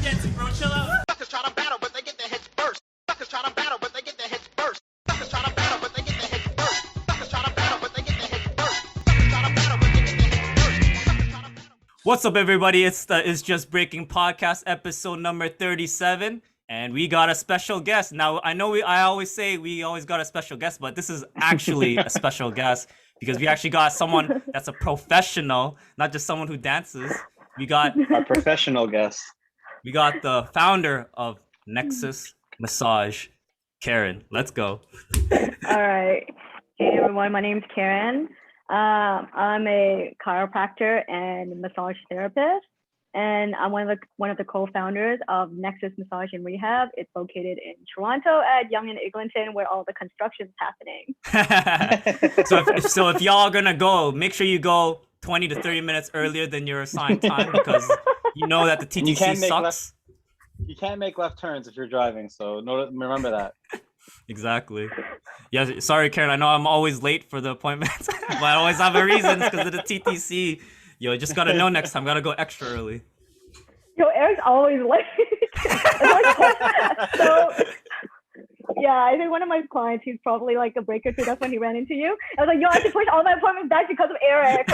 dancing, bro. Chill out. Suckers try to battle, but they get their heads burst. Suckers try to battle, but they get their heads burst. Suckers try to battle, but they get their heads burst. Suckers try to battle, but they get their heads burst. Suckers try to battle, but they get their heads burst. Suckers try to battle. What's up, everybody? It's the It's Just Breaking podcast, episode number 37. And we got a special guest. Now, I know I always say we always got a special guest, but this is actually a special guest because we actually got someone that's a professional, not just someone who dances. We got A professional guest. we got the founder of Nexus Massage, Karen. Let's go. All right. Hey everyone, my name's Karen. I'm a chiropractor and massage therapist, and I'm one of the co-founders of Nexus Massage and Rehab. It's located in Toronto at Yonge and Eglinton, where all the construction's happening. So if y'all are gonna go, make sure you go 20 to 30 minutes earlier than your assigned time because you know that the TTC sucks. You can't make left turns if you're driving, so remember that. Exactly. Yeah, sorry, Karen. I know I'm always late for the appointments, but I always have a reason because of the TTC. Yo, just gotta know next time. Gotta go extra early. Yo, Eric's always late. So, yeah, I think one of my clients, he's probably like a breaker too. That's when he ran into you. I was like, yo, I have to push all my appointments back because of Eric.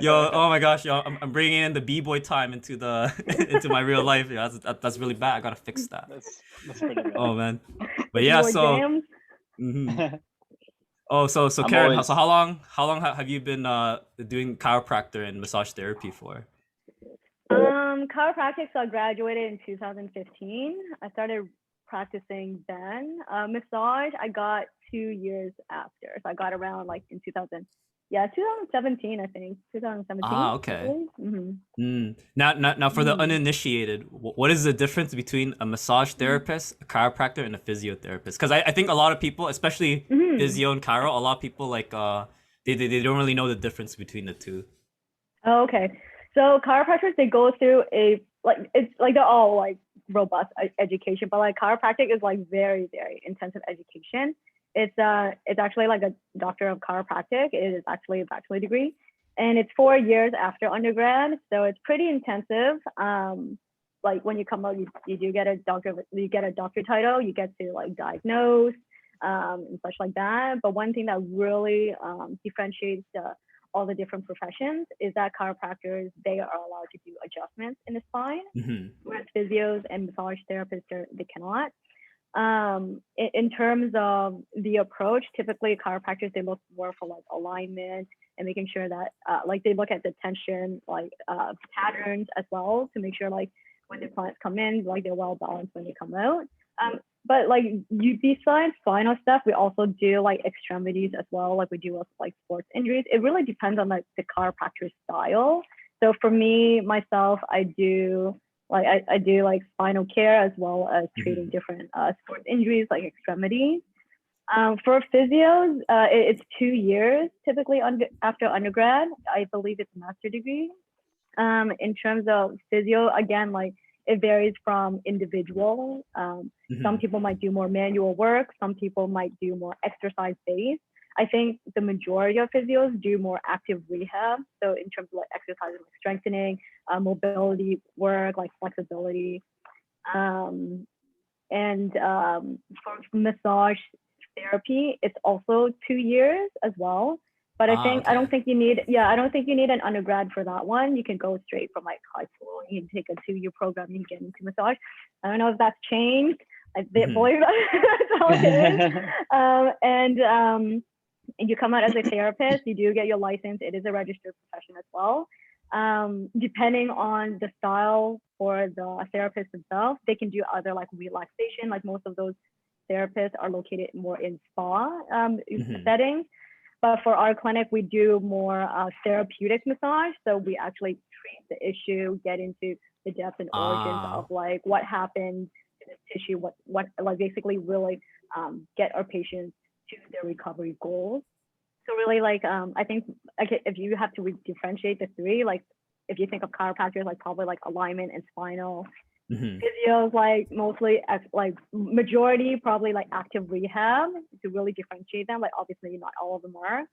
Yo, oh my gosh, yo, I'm bringing in the b-boy time into into my real life. Yeah, that's really bad. I gotta fix that. That's pretty good. Oh man, but yeah, so. Mm-hmm. Oh, so Karen, so how long have you been doing chiropractor and massage therapy for? Chiropractic, so I graduated in 2015. I started practicing then. Massage, I got 2 years after. So I got around like in 2017, I think. 2017. Ah, okay. Mm-hmm. Now for the uninitiated, what is the difference between a massage therapist, a chiropractor, and a physiotherapist? Because I think a lot of people, especially physio and chiro, a lot of people like they don't really know the difference between the two. Oh, okay. So chiropractors, they go through it's like they're all like robust education, but like chiropractic is like very, very intensive education. It's actually like a doctor of chiropractic. It is actually a bachelor degree, and it's 4 years after undergrad, so it's pretty intensive. Like when you come out, you do get a doctor title. You get to like diagnose and such like that. But one thing that really differentiates all the different professions is that chiropractors, they are allowed to do adjustments in the spine, whereas physios and massage therapists they cannot. In terms of the approach, typically chiropractors, they look more for like alignment and making sure that like they look at the tension patterns as well to make sure like when the clients come in, like they're well balanced when they come out. But like besides spinal stuff, we also do like extremities as well. Like we do like sports injuries. It really depends on like the chiropractor style. So for me, myself, I do like spinal care as well as treating different sports injuries like extremities. For physios, it's 2 years typically after undergrad. I believe it's a master degree. In terms of physio, again, like it varies from individual. Some people might do more manual work. Some people might do more exercise based. I think the majority of physios do more active rehab. So in terms of like exercises, like strengthening, mobility work, like flexibility. And for massage therapy, it's also 2 years as well. But I don't think you need an undergrad for that one. You can go straight from like high school. You can take a 2-year program and get into massage. I don't know if that's changed. I believe that's how it is. And you come out as a therapist. You do get your license. It is a registered profession as well. Depending on the style for the therapist themselves, they can do other like relaxation. Like most of those therapists are located more in spa settings. But for our clinic, we do more therapeutic massage. So we actually treat the issue, get into the depth and origins of like what happened to this tissue, what like basically really get our patients to their recovery goals. So really like I think if you have to differentiate the three, like if you think of chiropractors, like probably like alignment and spinal. Physios, like mostly like majority probably like active rehab to really differentiate them. Like obviously not all of them are.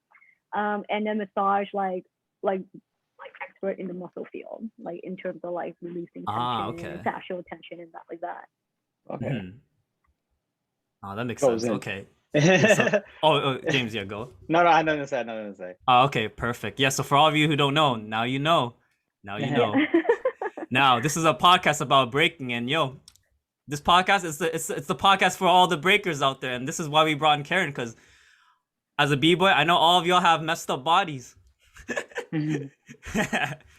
And then massage like like expert in the muscle field, like in terms of like releasing tension, Okay. fascial tension, and that like that. Okay. Mhm. Oh, that makes Goes sense. in. Okay. Yeah, so, James, yeah, go. No, I know nothing to say. Oh, okay, perfect. Yeah, so for all of you who don't know, now you know. Now you know. Now, this is a podcast about breaking, and this podcast is it's the podcast for all the breakers out there, and this is why we brought in Karen, because as a b-boy, I know all of y'all have messed up bodies. and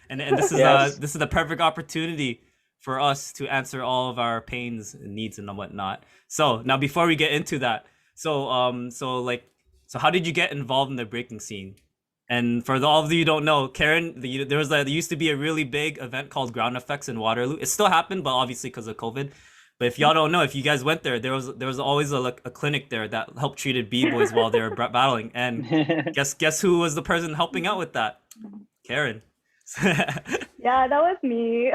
this is Yes. this is the perfect opportunity for us to answer all of our pains and needs and whatnot. So now before we get into that, so how did you get involved in the breaking scene? And for all of you who don't know, Karen, there used to be a really big event called Ground Effects in Waterloo. It still happened, but obviously because of COVID. But if y'all don't know, if you guys went there, there was always a clinic there that helped treated b-boys while they were battling. And guess who was the person helping out with that? Karen. Yeah, that was me.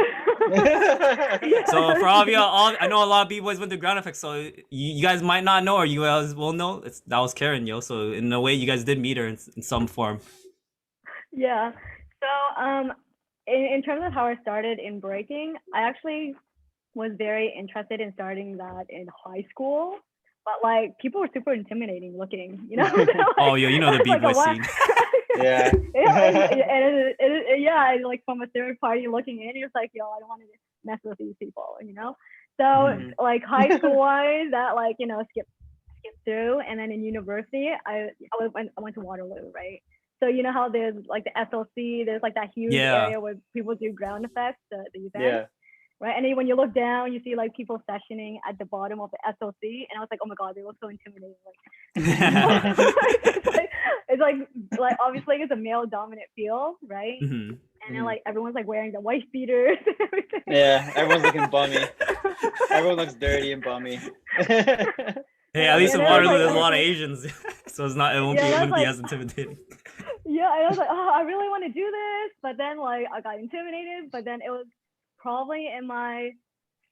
So for all of y'all, I know a lot of b-boys went to Ground Effects, so you guys might not know, or you guys will know. That was Karen, yo. So in a way, you guys did meet her in some form. Yeah. So in terms of how I started in breaking, I actually was very interested in starting that in high school, but like people were super intimidating looking, you know. Like, oh, yo, you know the b-boy scene. Yeah. Yeah, like from a third party looking in, you're like, yo, I don't want to mess with these people, you know. So like high school wise, that like skip through, and then in university, I went to Waterloo, right? So you know how there's like the SLC, there's like that huge area where people do ground effects, the event. Yeah. Right, and then when you look down, you see like people sessioning at the bottom of the SLC, and I was like, oh my god, they look so intimidating. Like, it's like obviously it's a male dominant field, right? And then like everyone's like wearing the wife beaters and everything. Yeah, everyone's looking bummy. Everyone looks dirty and bummy. Hey, at least in Waterloo, there's a lot of Asians, so it wouldn't be as intimidating. Yeah, and I was like, oh, I really want to do this, but then like I got intimidated. But then it was probably in my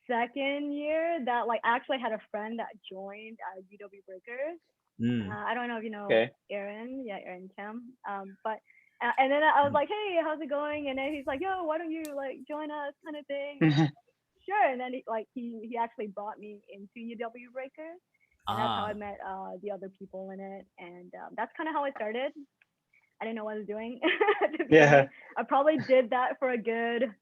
second year that like I actually had a friend that joined UW Breakers. I don't know if you know Aaron. Yeah, Aaron Kim. But and then I was like, hey, how's it going? And then he's like, yo, why don't you like join us, kind of thing. Sure. And then he actually brought me into UW Breakers. And that's how I met the other people in it. And that's kind of how I started. I didn't know what I was doing. Yeah. I probably did that for a good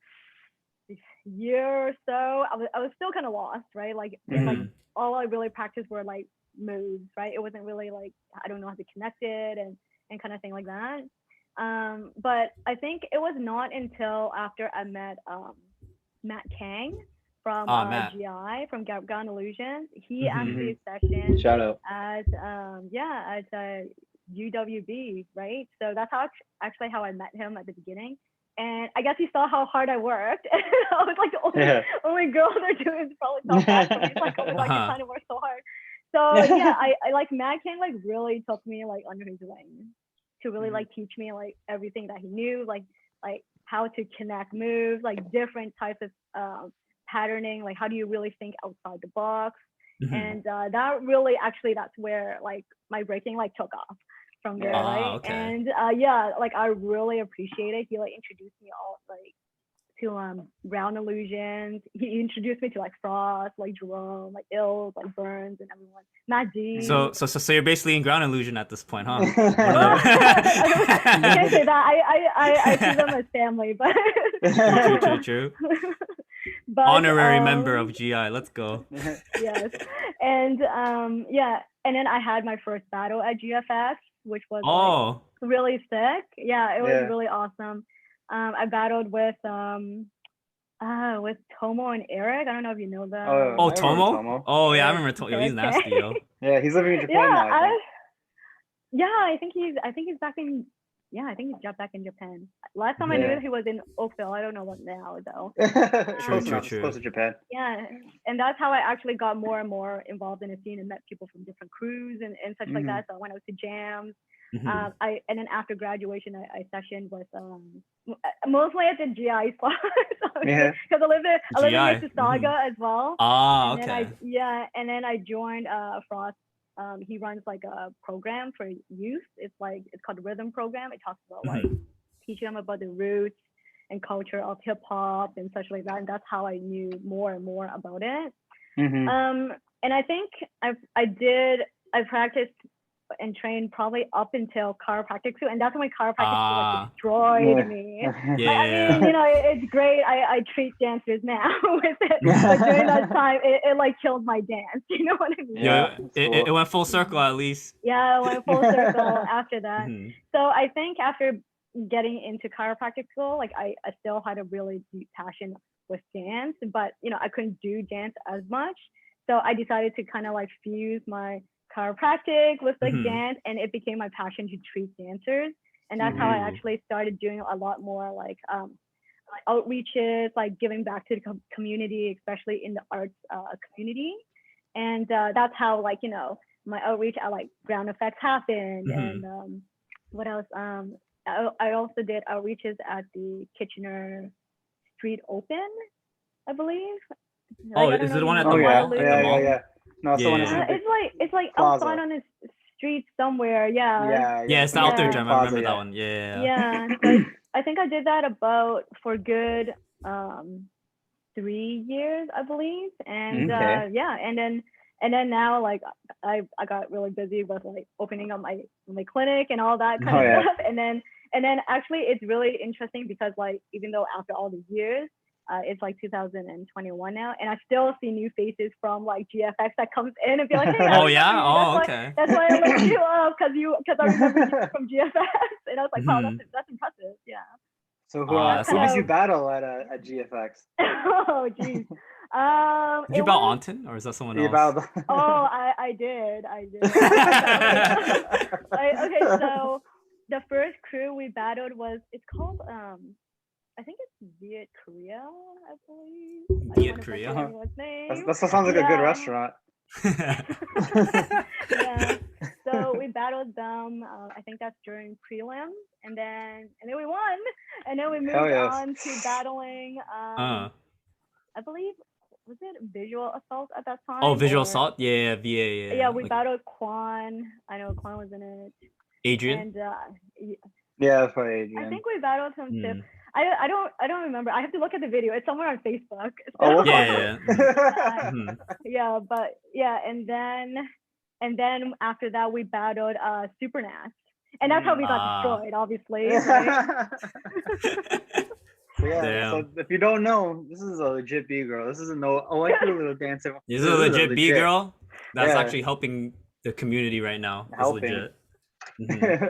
year or so. I was still kind of lost, right? Like, like all I really practiced were like moves, right? It wasn't really like I don't know how to connect it and kind of thing like that. But I think it was not until after I met Matt Kang from GI from Ground Illusions. He actually sessioned Shout out at UWB, right? So that's actually how I met him at the beginning. And I guess he saw how hard I worked. And I was like the only girl there doing is probably felt bad for me. He's like, oh my god, you're trying to work so hard. So yeah, I like Matt King like really took me like under his wing to really like teach me like everything that he knew, like how to connect moves, like different types of patterning, like how do you really think outside the box. And that really actually that's where like my breaking like took off from there, right? Okay. And like I really appreciate it. He like introduced me all like to Ground Illusions. He introduced me to like Frost, like Jerome, like Ills, like Burns, and everyone. Matt D. So you're basically in Ground Illusion at this point, huh? I can't say that. I see them as family, but true. But, honorary member of GI. Let's go. Yes, and and then I had my first battle at GFS, which was like, really sick. Yeah, it was really awesome. I battled with Tomo and Eric. I don't know if you know them. Tomo? Oh yeah, I remember Tomo. He's nasty, yo. Yeah, he's living in Japan now. I think he's back in. Yeah, I think he's back in Japan. Last time I knew he was in Oakville. I don't know what now though. True. Close to Japan. Yeah, and that's how I actually got more and more involved in the scene and met people from different crews and such like that. So I went out to jams. And then after graduation, I sessioned with mostly at the GI spot. Because I live in Mississauga as well. Okay. And then I joined Frost. He runs like a program for youth. It's called the Rhythm Program. It talks about like teaching them about the roots and culture of hip hop and such like that. And that's how I knew more and more about it. And I think I practiced and trained probably up until chiropractic too, and that's when chiropractic like destroyed me. I mean, it's great. I treat dancers now with it, but during that time, it like killed my dance. You know what I mean? Yeah, it went full circle at least. Yeah, it went full circle after that. So I think after getting into chiropractic school, like I still had a really deep passion with dance, but I couldn't do dance as much. So I decided to kind of like fuse my chiropractic with like dance, and it became my passion to treat dancers. And that's how I actually started doing a lot more like outreaches, like giving back to the community, especially in the arts community. And that's how like my outreach at like Ground Effects happened. And what else? I also did outreaches at the Kitchener Street Open, I believe. Oh, is it the one at the mall? Yeah. No, it's like outside on the street somewhere. Yeah, it's the outdoor gym. I remember that one. Yeah. So I think I did that about for good 3 years, I believe. And and then now like I got really busy with like opening up my clinic and all that kind of stuff. And then actually it's really interesting because like even though after all these years, it's like 2021 now, and I still see new faces from like GFX that comes in and be like, hey, okay. That's why I looked you up because I remember you from GFX, and I was like, wow, that's impressive. Yeah. So who did you battle at GFX? Oh geez. Did you battle Anton, or is that someone else? I did. Okay, so the first crew we battled it's called I think it's Viet Korea, I believe. Viet Korea? That sounds like a good restaurant. Yeah. So we battled them. I think that's during prelims, and then we won, and then we moved on to battling. I believe was it Visual Assault at that time? Oh, Visual Assault. Yeah. Yeah, we battled Quan. I know Quan was in it. Adrian. And that's probably Adrian. I think we battled him too. I don't remember. I have to look at the video. It's somewhere on Facebook. So. And then after that we battled Super Nast. And that's how we got destroyed, obviously. Right? So if you don't know, this is a legit B girl. This isn't like a little dancer. This is a legit B girl that's actually helping the community right now. Helping. Legit.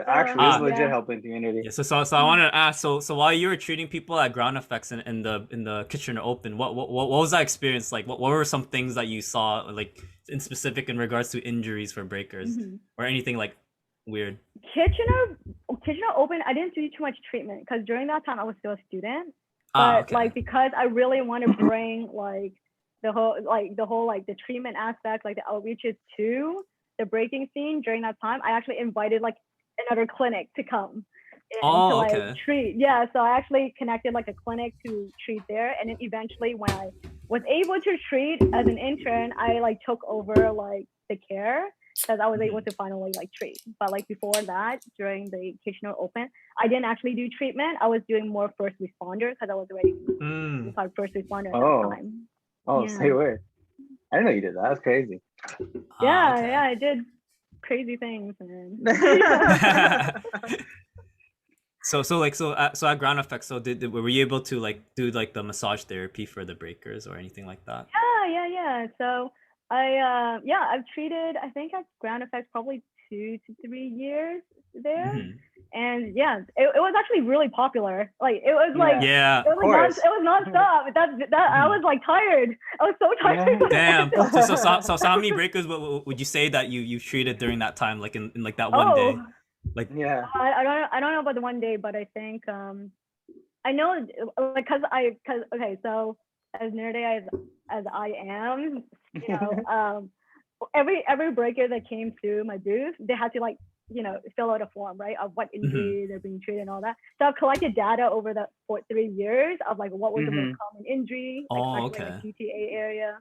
Actually, it's legit helping community. Yeah, so I wanted to ask. So while you were treating people at Ground Effects in the Kitchener Open, what was that experience like? What were some things that you saw like in specific in regards to injuries for breakers or anything like weird? Kitchener Open, I didn't do too much treatment because during that time I was still a student. But like because I really want to bring like the whole the treatment aspect, like the outreaches to the breaking scene during that time, I actually invited like another clinic to come to treat. Yeah, so I actually connected like a clinic to treat there, and then eventually when I was able to treat as an intern, I like took over like the care because I was able to finally like treat. But like before that, during the Kitchener Open, I didn't actually do treatment. I was doing more first responder because I was already first responder at that time. Say word. I didn't know you did that. That's crazy. Yeah, I did crazy things, man. So at Ground Effects, were you able to like do like the massage therapy for the breakers or anything like that? Yeah. So I've treated, I think at Ground Effects probably 2 to 3 years there. And it was actually really popular. Like it was like it was nonstop. That I was like tired. I was so tired. Damn. So how many breakers would you say that you treated during that time, like in like that one day? Like I don't know about the one day, but I think I know like okay, so as nerdy as I am, every breaker that came through my booth, they had to like fill out a form, right, of what injury they're being treated and all that. So I've collected data over the 3 years of like what was the most common injury, like in the PTA area.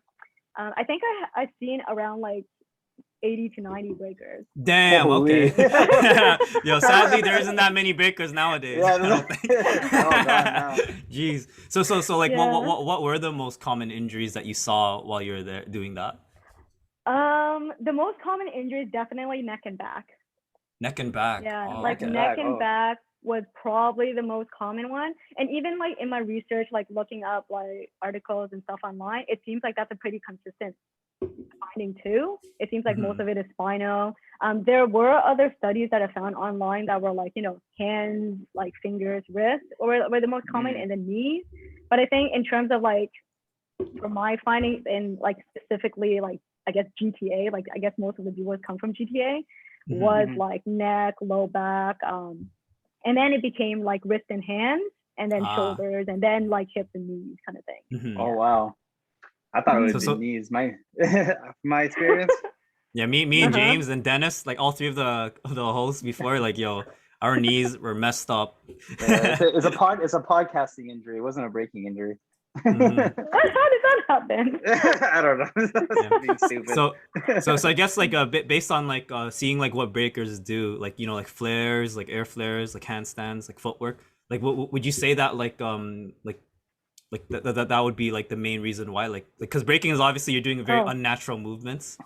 I think I've seen around like 80 to 90 breakers. Damn. Okay. Holy. Yo, sadly, there isn't that many breakers nowadays. Yeah, I don't think. it's all gone now. Jeez. So like, Yeah. what were the most common injuries that you saw while you were there doing that? The most common injury is definitely neck and back. Neck and back. Yeah, Oh, like okay. neck back, and oh. back was probably the most common one. And even like in my research, like looking up like articles and stuff online, it seems like that's a pretty consistent finding too. It seems like most of it is spinal. There were other studies that I found online that were like, you know, hands, like fingers, wrists, were the most common, and the knees. But I think in terms of like, for my findings and like specifically like, I guess GTA, like I guess most of the viewers come from GTA, was like neck, low back, and then it became like wrist and hands, and then shoulders, and then like hips and knees kind of thing. Oh wow. I thought it would So- be knees. My experience. Yeah, me and James and Dennis, like all three of the hosts before, like yo, our knees were messed up. It's a podcasting injury. It wasn't a breaking injury. How did that happen? I don't know. Being stupid. So I guess like based on like seeing like what breakers do, like you know like flares, like air flares, like handstands, like footwork, like what would you say that like that would be like the main reason why like because breaking is obviously you're doing very unnatural movements.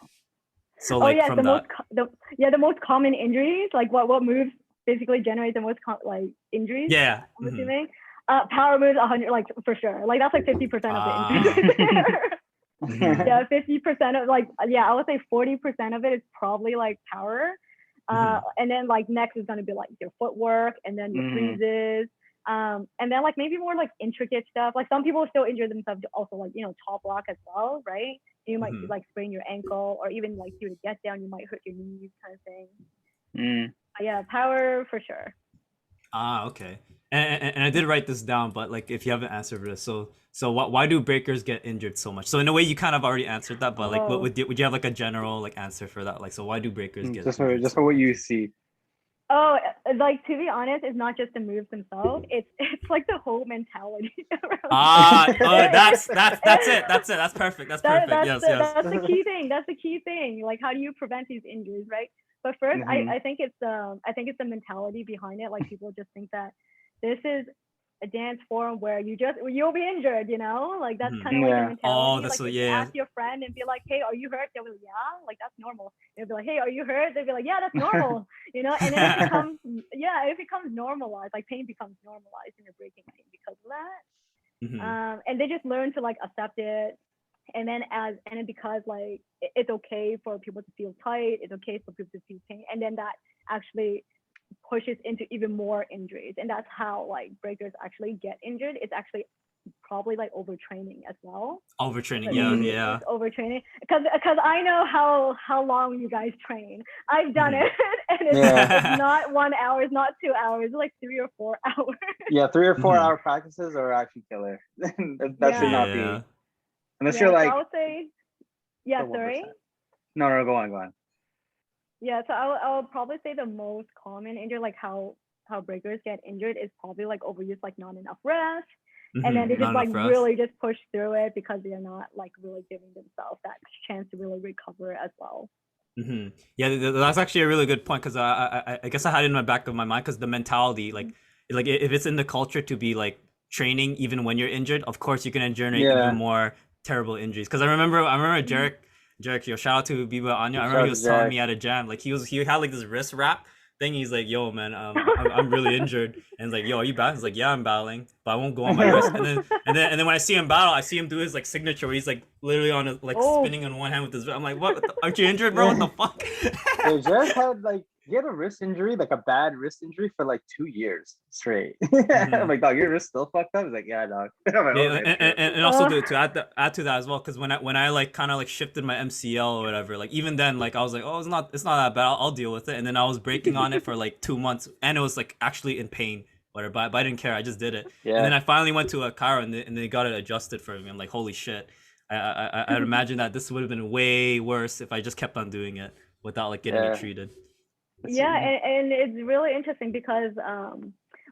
So like from that. The most common injuries, like what moves basically generate the most like injuries. Yeah. I'm assuming. Power moves 100, like for sure. Like that's like 50% of the injuries. Yeah, 50% of like I would say 40% of it is probably like power. And then like next is gonna be like your footwork, and then your freezes. And then like maybe more like intricate stuff. Like some people still injure themselves also like, you know, top block as well, right? You might like sprain your ankle, or even like do a get down, you might hurt your knees kind of thing. Yeah, power for sure. Okay. And I did write this down, but like if you haven't answered this, so why do breakers get injured so much? So in a way you kind of already answered that, but like would you have like a general like answer for that? Like so why do breakers get injured? Just for what you see. Oh, like to be honest, it's not just the moves themselves. It's like the whole mentality. That's it. That's perfect. That's perfect. Yes. That's the key thing. That's the key thing. Like how do you prevent these injuries, right? But first, I think it's the mentality behind it. Like people just think that this is a dance form where you'll be injured, you know? Like that's kind of like the mentality. Oh, that's like, what, if you ask your friend and be like, hey, are you hurt? They'll be like, yeah, like that's normal. They'll be like, hey, are you hurt? They'll be like, yeah, that's normal. You know, and then it becomes normalized, like pain becomes normalized in your breaking pain because of that. And they just learn to like accept it. And then because like it's okay for people to feel tight, it's okay for people to feel pain, and then that actually pushes into even more injuries, and that's how like breakers actually get injured. It's actually probably like overtraining as well. Overtraining, It's overtraining because I know how long you guys train. I've done it, and it's not 1 hour, it's not 2 hours, it's like 3 or 4 hours. Yeah, 3 or 4 hour practices are actually killer. that should not be. Unless you're like. So I would say, sorry. No, go on. Yeah, so I'll probably say the most common injury, like how breakers get injured, is probably like overuse, like not enough rest, and then they just like really just push through it because they're not like really giving themselves that chance to really recover as well. Yeah, that's actually a really good point, because I guess I had it in the back of my mind, because the mentality, like if it's in the culture to be like training even when you're injured, of course you can generate even more terrible injuries. Because I remember Jarek, yo, shout out to Biba Anya. I remember he was telling me at a jam, like he had like this wrist wrap thing. He's like, yo, man, I'm really injured. And it's like, yo, are you battling? He's like, yeah, I'm battling, but I won't go on my wrist. And then when I see him battle, I see him do his like signature where he's like literally on his, like spinning on one hand with his. I'm like, what? Aren't you injured, bro? What the fuck? Hey, Jarek had he had a wrist injury, like a bad wrist injury for like 2 years straight. I'm like, dog, your wrist still fucked up? He's like, yeah, dog. Like, and also to add to that as well, because when I like kind of like shifted my MCL or whatever, like even then, like I was like, oh, it's not that bad. I'll deal with it. And then I was breaking on it for like 2 months, and it was like actually in pain, whatever. But I didn't care. I just did it. And then I finally went to a Chiro, and they got it adjusted for me. I'm like, holy shit. I'd imagine that this would have been way worse if I just kept on doing it without like getting it treated. And it's really interesting because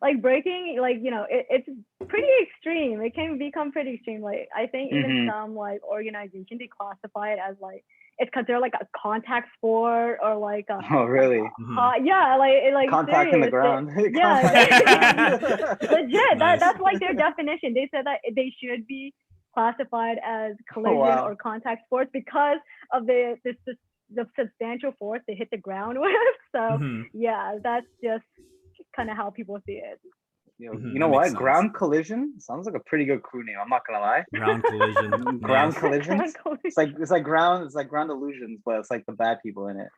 like breaking, like it's pretty extreme. It can become pretty extreme. Like I think even some like organizations, they classify it as like it's considered like a contact sport or like a Oh, really? yeah, like Contact in the serious. ground. Yeah, legit. Nice. That's like their definition. They said that they should be classified as collision wow. or contact sports because of the substantial force they hit the ground with. So yeah, that's just kind of how people see it. You that know makes what? sense. Ground collision sounds like a pretty good crew name. I'm not gonna lie. Ground collision. Ground Nice. collisions. It's like ground illusions, but it's like the bad people in it.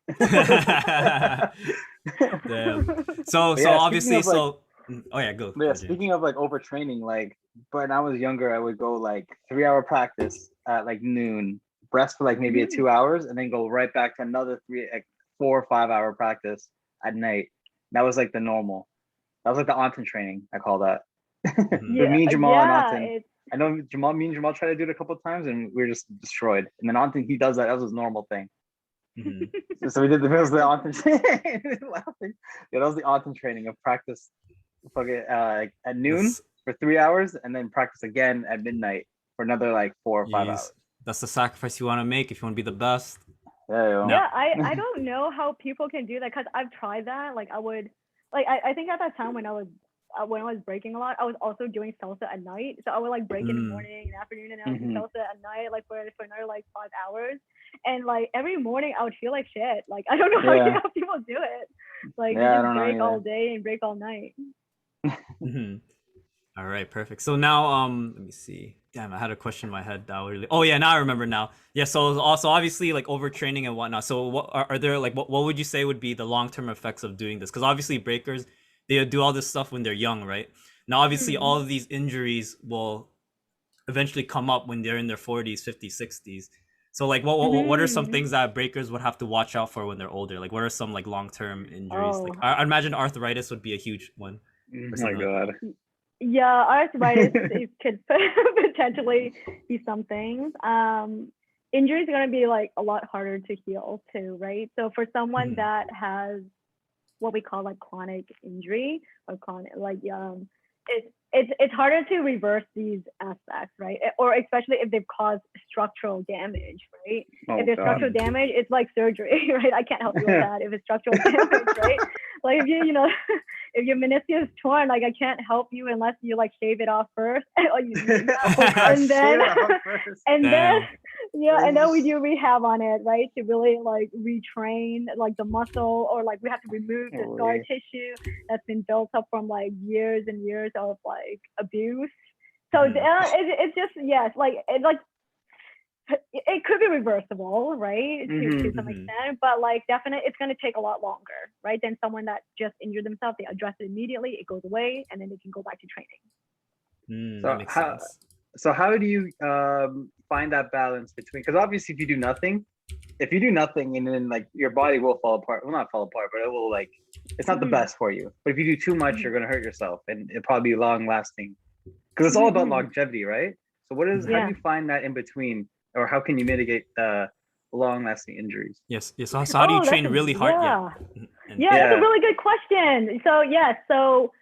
Damn. So But yeah, obviously speaking of, like, oh yeah, go. But yeah, James. speaking of like overtraining, like when I was younger, I would go like 3-hour practice at like noon, rest for like maybe 2 hours, and then go right back to another 4 or 5 hour practice at night. That was like the normal. That was like the Anton training, I call that. For me and Jamal and Anton. I know me and Jamal tried to do it a couple of times and we were just destroyed. And then Anton, he does that. That was his normal thing. So we did the Anton training. Laughing. Yeah, that was the Anton training of practice at noon for 3 hours and then practice again at midnight for another like 4 or 5 hours. That's the sacrifice you want to make if you want to be the best. Yeah, I don't know how people can do that because I've tried that. Like I would, like I think at that time when I was breaking a lot, I was also doing salsa at night. So I would like break in the morning and afternoon, and I would do salsa at night, like for another like 5 hours. And like every morning, I would feel like shit. Like I don't know how people do it. Like they just break all day and break all night. All right, perfect. So now, let me see. Damn, I had a question in my head that really. Oh yeah, now I remember now. Yeah, so also obviously like overtraining and whatnot. So what are there like what would you say would be the long-term effects of doing this? Because obviously breakers, they do all this stuff when they're young, right? Now obviously all of these injuries will eventually come up when they're in their 40s, 50s, 60s. So like what are some things that breakers would have to watch out for when they're older? Like what are some like long-term injuries? Like I imagine arthritis would be a huge one. Oh my god. Yeah, arthritis could potentially be something. Injuries are going to be like a lot harder to heal too, right? So for someone that has what we call like chronic injury or chronic, like it's harder to reverse these aspects, right? Or especially if they've caused structural damage, right? If there's structural damage, it's like surgery, right? I can't help you with that if it's structural damage, right? Like if you know, if your meniscus is torn, like I can't help you unless you like shave it off first, and then we do rehab on it, right? To really like retrain like the muscle, or like we have to remove the scar tissue that's been built up from like years and years of like abuse. So it's just it could be reversible, right? To some extent, but like definitely it's going to take a lot longer, right? Than someone that just injured themselves. They address it immediately, it goes away, and then they can go back to training. That makes sense. So how do you find that balance between, because obviously if you do nothing and then like your body will fall apart, well not fall apart, but it will like, it's not the best for you. But if you do too much, you're going to hurt yourself and it'll probably be long lasting, because it's all about longevity, right? So how do you find that in between, or how can you mitigate long lasting injuries? Yes. So how do you train really hard? That's a really good question. So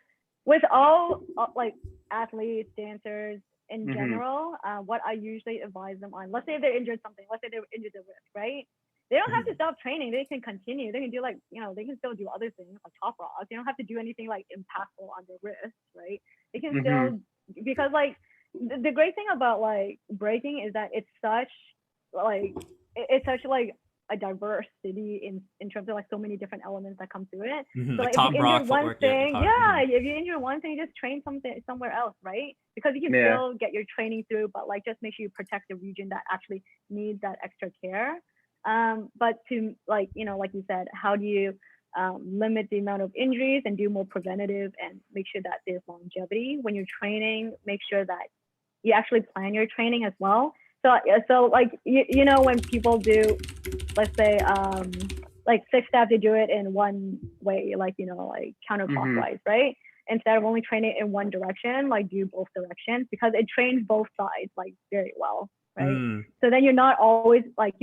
with all like athletes, dancers in general, what I usually advise them on, let's say they're injured something, let's say they're injured the wrist, right? They don't have to stop training. They can continue. They can do like, they can still do other things like top rocks. They don't have to do anything like impactful on their wrist, right? They can still, because like the great thing about like breaking is that it's such like a diversity in terms of like so many different elements that come through it. So like top if you rock, injure one footwork, thing, if you injure one thing, just train something somewhere else, right? Because you can still get your training through, but like just make sure you protect the region that actually needs that extra care. But to like, like you said, how do you limit the amount of injuries and do more preventative and make sure that there's longevity when you're training? Make sure that you actually plan your training as well. So like, when people do, let's say, like 6 steps, they do it in one way, like, like counterclockwise, right? Instead of only training in one direction, like do both directions, because it trains both sides like very well, right? So then you're not always like,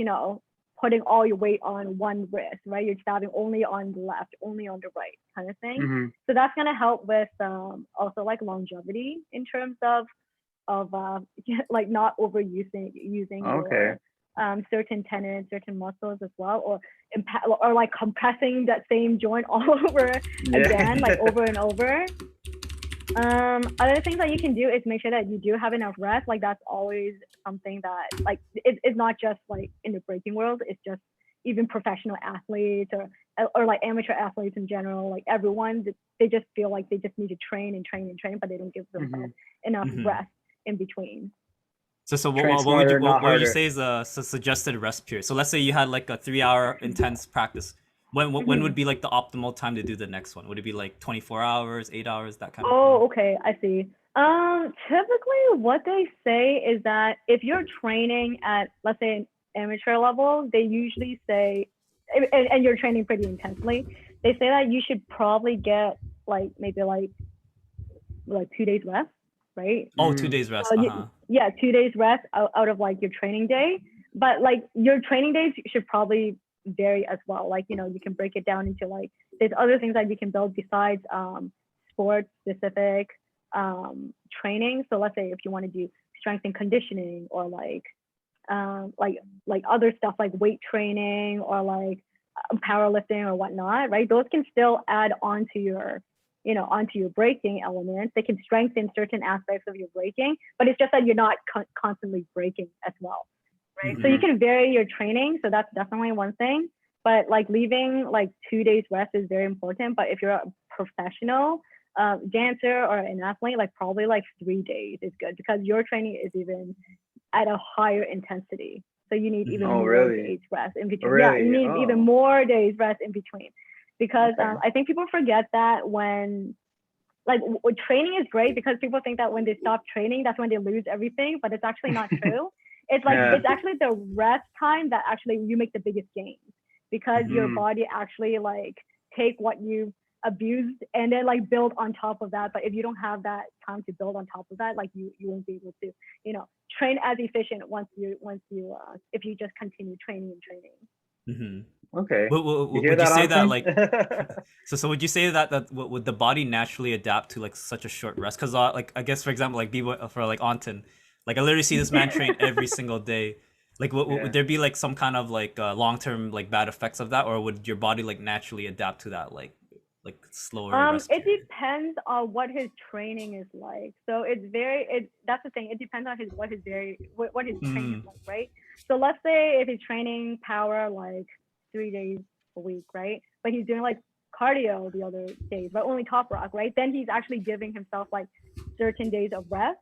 putting all your weight on one wrist, right? You're stabbing only on the left, only on the right, kind of thing. Mm-hmm. So that's gonna help with also like longevity in terms of like not overusing using Okay. your certain tendons, certain muscles as well, or like compressing that same joint all over again, like over and over. Other things that you can do is make sure that you do have enough rest. Like that's always something that like it's not just like in the breaking world. It's just even professional athletes or like amateur athletes in general. Like everyone, they just feel like they just need to train and train and train, but they don't give themselves enough rest in between. So Train what smarter, not what would you harder. say is a suggested rest period? So let's say you had like a 3 hour intense practice. When would be like the optimal time to do the next one? Would it be like 24 hours, 8 hours, that kind of Oh, thing? okay, I see. Typically what they say is that if you're training at, let's say, an amateur level, they usually say, and you're training pretty intensely, they say that you should probably get like maybe like 2 days rest, right? Oh, 2 days rest. So Uh-huh. yeah, 2 days rest out of like your training day. But like your training days should probably vary as well. Like, you know, you can break it down into like, there's other things that you can build besides sports specific training. So let's say if you want to do strength and conditioning or like other stuff like weight training or like powerlifting or whatnot, right? Those can still add onto your breaking elements. They can strengthen certain aspects of your breaking, but it's just that you're not constantly breaking as well, right? So you can vary your training. So that's definitely one thing. But like leaving like 2 days rest is very important. But if you're a professional dancer or an athlete, like probably like 3 days is good because your training is even at a higher intensity. So you need even more days rest in between. Yeah, you need even more days rest in between. Because I think people forget that when, like, training is great because people think that when they stop training, that's when they lose everything, but it's actually not true. It's like, it's actually the rest time that actually you make the biggest gains because your body actually like take what you've abused and then like build on top of that. But if you don't have that time to build on top of that, like you won't be able to, you know, train as efficient if you just continue training and training. Okay. Would you say that like so would you say that would the body naturally adapt to like such a short rest? Because like I guess for example like for like Anton, like I literally see this man train every single day. Like would there be like some kind of like long-term like bad effects of that, or would your body like naturally adapt to that like slower rest it period? depends on what his training is like. So that's the thing, it depends on what his training is like, right? So let's say if he's training power like 3 days a week, right? But he's doing like cardio the other days, but only top rock, right? Then he's actually giving himself like certain days of rest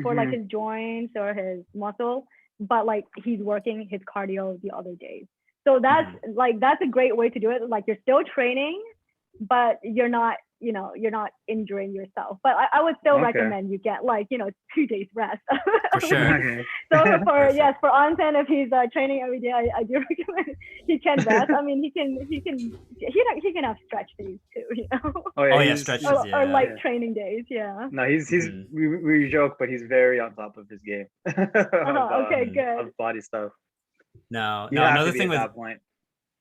for like his joints or his muscle, but like he's working his cardio the other days. So that's a great way to do it. Like you're still training, but you're not injuring yourself. But I would still recommend you get like 2 days rest. For sure. So for Anton, if he's training every day, I do recommend he can rest. I mean, he can have stretch days too, you know. Stretches, or like training days, yeah. No, he's we joke, but he's very on top of his game. Okay, good. Of body stuff. Now You have another to be thing at with that point.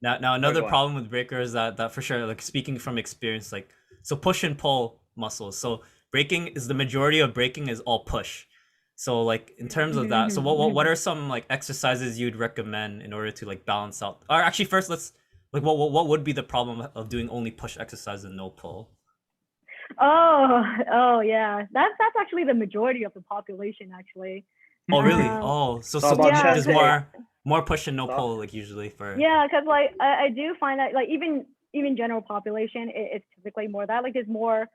Now another problem with breakers that for sure, like speaking from experience, like so push and pull muscles. So breaking is the majority of breaking is all push. So like in terms of that, so what are some like exercises you'd recommend in order to like balance out? Or actually first let's like what would be the problem of doing only push exercise and no pull? Oh yeah. That's actually the majority of the population actually. Oh really? So yeah, there's more push and no pull like usually for because like I do find that like even general population it's typically more that like there's more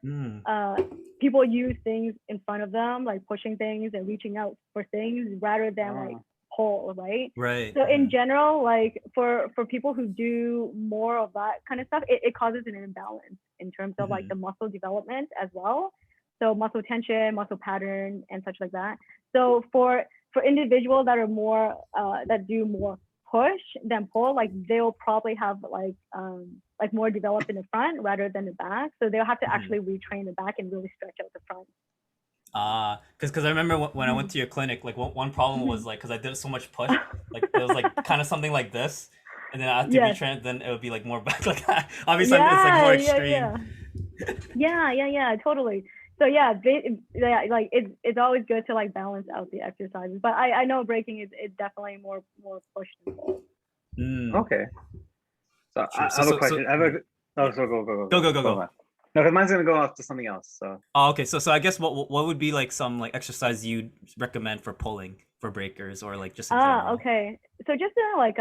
people use things in front of them, like pushing things and reaching out for things rather than like pull, right? So in general, like for people who do more of that kind of stuff, it causes an imbalance in terms of like the muscle development as well. So muscle tension, muscle pattern, and such like that. So for individuals that are more that do more push than pull, like they'll probably have like more developed in the front rather than the back. So they'll have to actually retrain the back and really stretch out the front. Because I remember when I went to your clinic, like one problem was like because I did so much push, like it was like kind of something like this, and then I had to Yes. retrain, then it would be like more back like that. Obviously, it's like Yeah, more yeah, extreme. yeah. Yeah, totally. So yeah, yeah, like it's always good to like balance out the exercises. But I know breaking is definitely more push than pull. Mm, Okay. So true. I have a question. I have a no. So Go go go go go. on. No, because mine's gonna go off to something else. So Oh, okay. So I guess what would be like some like exercise you'd recommend for pulling for breakers or like just in general? Okay. So just like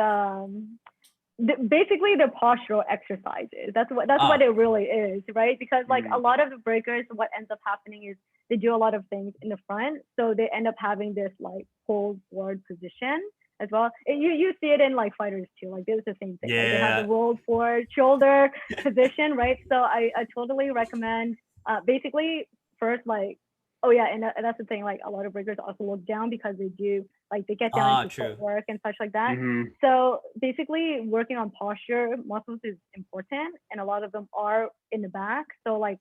basically the postural exercises. That's what Ah, it really is, right? Because like a mm, lot of the breakers, what ends up happening is they do a lot of things in the front, so they end up having this like pulled forward position as well. You see it in like fighters too. Like it's the same thing. Like they have the yeah. rolled forward shoulder position, right? So I totally recommend basically first like oh yeah, and that's the thing. Like a lot of breakers also look down because they do like they get down Ah, into true. footwork and such like that. mm-hmm. So basically, working on posture muscles is important, and a lot of them are in the back. So like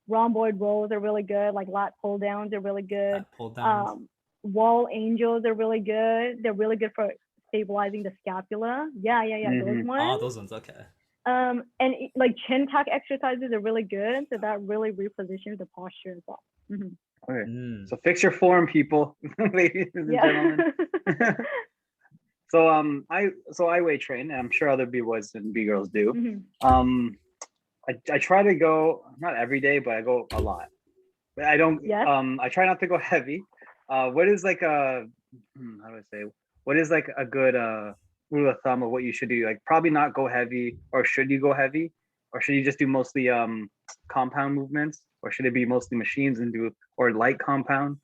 rhomboid rolls are really good, like lat pull downs are really good. Pull downs. Um, wall angels are really good. They're really good for stabilizing the scapula. Yeah, those Mm-hmm. Ah, ones. those ones. Okay. And like chin tuck exercises are really good. So that really repositions the posture as well. Okay. Mm. So fix your form, people, ladies and Yeah. gentlemen. So I weight train, and I'm sure other B boys and B girls do. Um, I try to go not every day, but I go a lot. But I don't. Yes. I try not to go heavy. What is like a how do I say? What is like a good rule of thumb of what you should do? Like probably not go heavy, or should you go heavy, or should you just do mostly compound movements, or should it be mostly machines and do or light compound?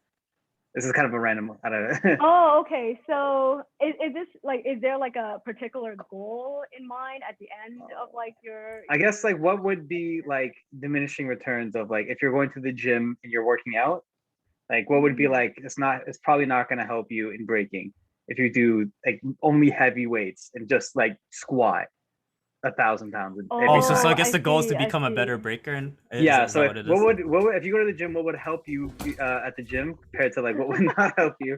This is kind of a random. I don't. Oh, okay. So is this like is there like a particular goal in mind at the end of like your I guess like what would be like diminishing returns of like if you're going to the gym and you're working out, like what would be Mhm. like it's probably not going to help you in breaking if you do like only heavy weights and just like squat 1,000 pounds every Oh, so time. I Oh, guess I the goal is to see, I become a better see. breaker, and Yeah, is so that if what it is? what would if you go to the gym, what would help you at the gym compared to like what would not help you?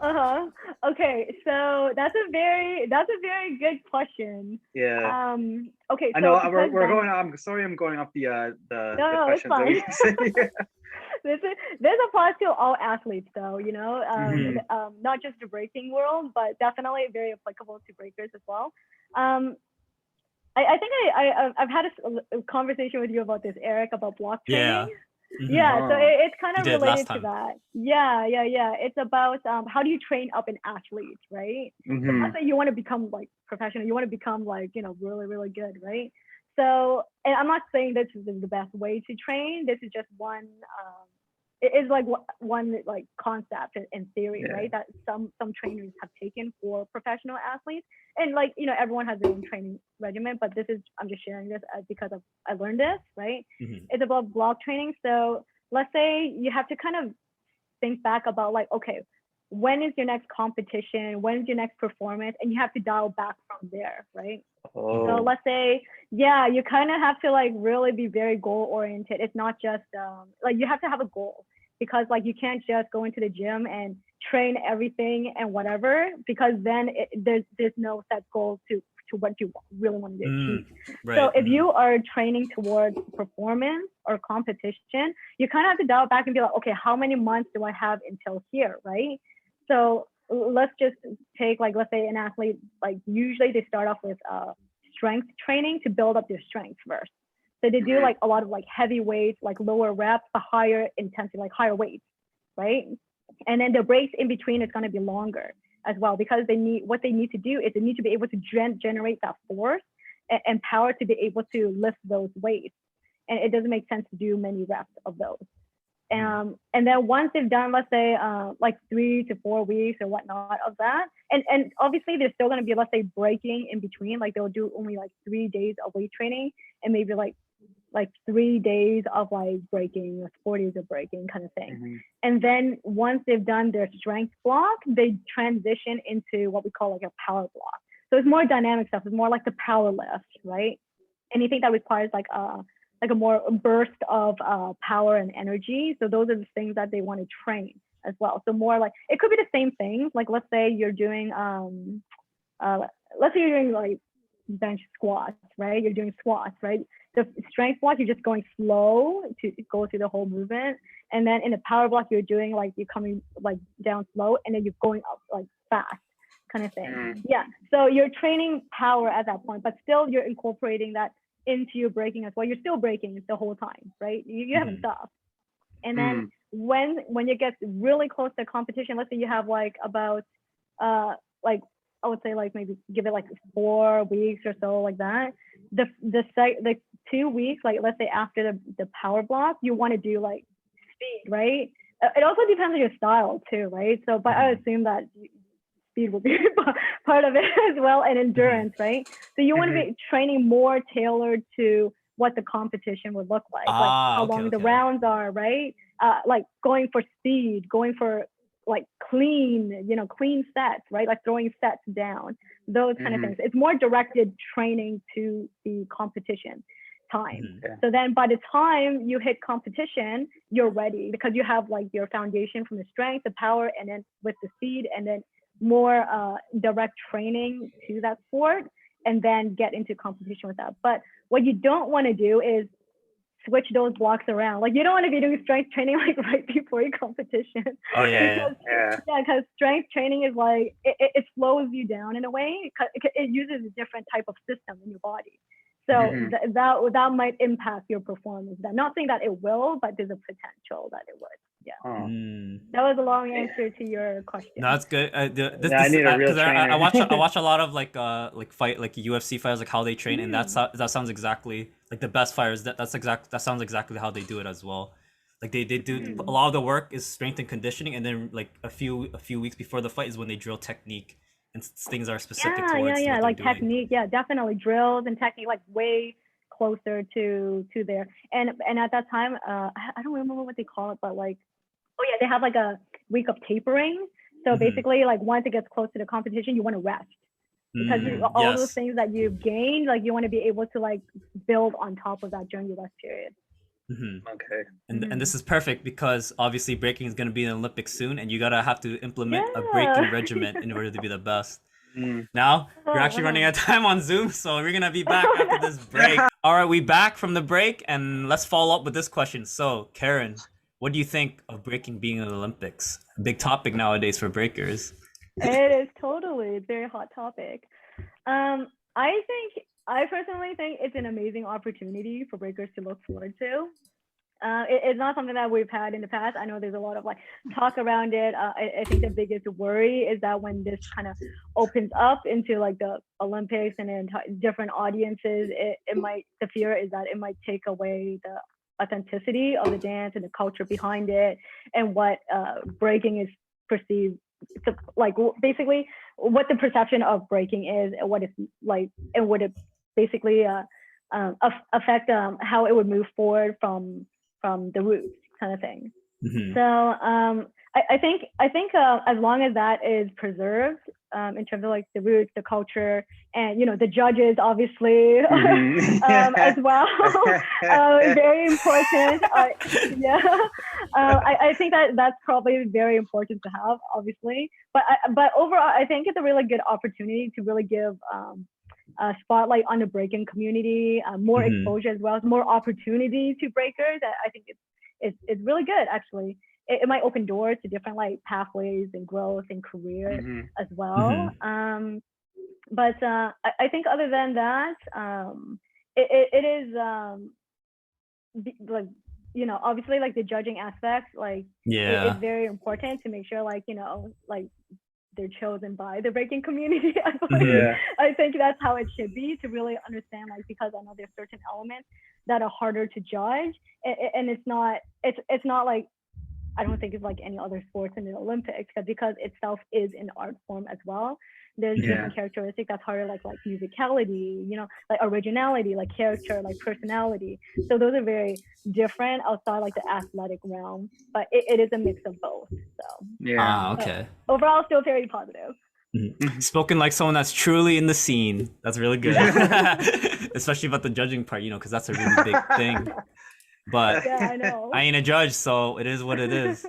Uh-huh. Okay, so that's a very good question. Yeah, Okay, I know so because we're then going. I'm sorry, I'm going off the no, it's questions that fine. we said. This applies to all athletes though, Hmm. not just the breaking world, but definitely very applicable to breakers as well. Um, I think I've had a conversation with you about this, Eric, about block training. Yeah. Mm-hmm. Yeah, so Oh. it's kind You of did last related to time. that. Yeah. It's about how do you train up an athlete, right? So Hmm. let's say you want to become like professional, you want to become like, really, really good, right? So, and I'm not saying this is the best way to train. This is just one, it is like one like concept in theory, Yeah. right? That some trainers have taken for professional athletes, and like everyone has their own training regimen, but this is I'm just sharing this because I learned this, right? Mm-hmm. It's about block training. So let's say you have to kind of think back about like, okay, when is your next competition? When is your next performance? And you have to dial back from there, right? So Oh. let's say, yeah, you kind of have to like really be very goal oriented. It's not just like you have to have a goal because like you can't just go into the gym and train everything and whatever because then there's no set goal to what you really want to achieve. Mm. So Right. if Mm-hmm. you are training towards performance or competition, you kind of have to dial back and be like, okay, how many months do I have until here, right? So let's just take like let's say an athlete like usually they start off with strength training to build up their strength first. So they do Mhm. like a lot of like heavy weights, like lower reps, but higher intensity, like higher weights, right? And then the breaks in between is going to be longer as well because what they need to do is they need to be able to generate that force and power to be able to lift those weights. And it doesn't make sense to do many reps of those. And then once they've done, let's say, like 3 to 4 weeks or whatnot of that, and obviously there's still going to be, let's say, breaking in between. Like they'll do only like 3 days of weight training and maybe like 3 days of like breaking or 4 days of breaking kind of thing. Mhm. And then once they've done their strength block, they transition into what we call like a power block. So it's more dynamic stuff. It's more like the power lift, right? Anything that requires like like a more burst of power and energy. So those are the things that they want to train as well. So more like it could be the same thing. Like let's say you're doing like bench squats, right? You're doing squats, right? The strength squats, you're just going slow to go through the whole movement. And then in the power block, you're doing like you're coming like down slow and then you're going up like fast kind of thing. Yeah. So you're training power at that point, but still you're incorporating that into your braking as well. You're still braking the whole time, right? You haven't stopped. And then when you get really close to competition, let's say you have like about like I would say like maybe give it like 4 weeks or so like that. The 2 weeks, like let's say after the power block, you want to do like speed, right? It also depends on your style too, right? So, but I assume that speed will be part of it as well, and endurance, right? So you want to be training more tailored to what the competition would look like how long the rounds are, right? Like going for speed, going for like clean sets, right? Like throwing sets down, those kind of things. It's more directed training to the competition time. So then by the time you hit competition, you're ready because you have like your foundation from the strength, the power, and then with the speed, and then more direct training to that sport, and then get into competition with that. But what you don't want to do is switch those blocks around. Like you don't want to be doing strength training like right before your competition. Because strength training is like it slows you down in a way. It uses a different type of system in your body. So that might impact your performance. I'm not saying that it will, but there's a potential that it would. That was a long answer to your question. No, that's good. I need a real trainer. I watch a lot of like UFC fighters, like how they train, and that sounds exactly like the best fighters. That sounds exactly how they do it as well. Like they do a lot of the work is strength and conditioning, and then like a few weeks before the fight is when they drill technique and things are specific towards what like doing. technique. Yeah, definitely drills and technique, like way closer to there. And at that time, I don't remember what they call it, but like, oh yeah, they have like a week of tapering. So basically, like once it gets close to the competition, you want to rest because all those things that you've gained, like you want to be able to like build on top of that during your rest period. Okay. And this is perfect because obviously breaking is going to be an Olympics soon, and you gotta have to implement a breaking regimen in order to be the best. Now we're actually running out of time on Zoom, so we're gonna be back after this break. All right, we back from the break, and let's follow up with this question. So, Karen, what do you think of breaking being in the Olympics? A big topic nowadays for breakers. It is totally a very hot topic. I personally think it's an amazing opportunity for breakers to look forward to. It's not something that we've had in the past. I know there's a lot of like talk around it. I think the biggest worry is that when this kind of opens up into like the Olympics and then different audiences, the fear is that it might take away the authenticity of the dance and the culture behind it, and what breaking is perceived to, like basically what the perception of breaking is, and what it's like, and would it basically affect how it would move forward from the roots kind of thing. So I think as long as that is preserved in terms of like the roots, the culture, and the judges obviously as well, very important. I think that's probably very important to have, obviously. But overall, I think it's a really good opportunity to really give a spotlight on the breaking community, more exposure as well, more opportunity to breakers. I think it's really good actually. It might open doors to different like pathways and growth and career as well. But I think other than that, it is like obviously like the judging aspect, like it's very important to make sure like like they're chosen by the breaking community. I think that's how it should be, to really understand, like, because I know there's certain elements that are harder to judge, and it's not like, I don't think it's like any other sports in the Olympics, but because itself is an art form as well. There's different characteristics that's harder, like musicality, like originality, like character, like personality. So those are very different outside like the athletic realm, but it is a mix of both. So okay. But overall, still very positive. Spoken like someone that's truly in the scene. That's really good. especially about the judging part, because that's a really big thing. But Yeah, I know. I ain't a judge, so it is what it is.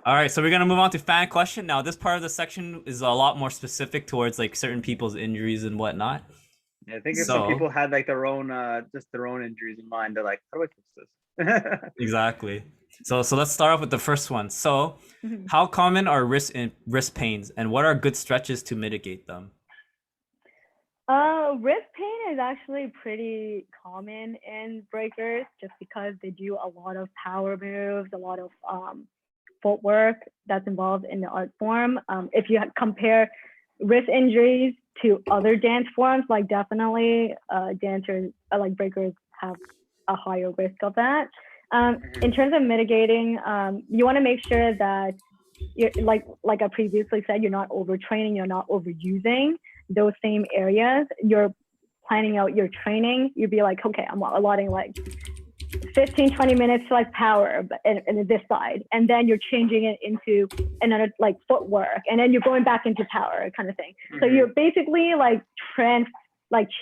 All right, so we're gonna move on to fan question. Now, this part of the section is a lot more specific towards like certain people's injuries and whatnot. I think if some So- people had like their own injuries in mind, they're like, how do I fix this? Exactly. So let's start off with the first one. So, Mhm. how common are wrist pains, and what are good stretches to mitigate them? Wrist pain is actually pretty common in breakers just because they do a lot of power moves, a lot of footwork that's involved in the art form. If you compare wrist injuries to other dance forms, like definitely dancers, like breakers, have a higher risk of that. In terms of mitigating, you want to make sure that you're like I previously said, you're not overtraining, you're not overusing those same areas. You're planning out your training. You'd be like, okay, I'm allotting like 15-20 minutes to like power and this side, and then you're changing it into another like footwork, and then you're going back into power kind of thing. So you're basically like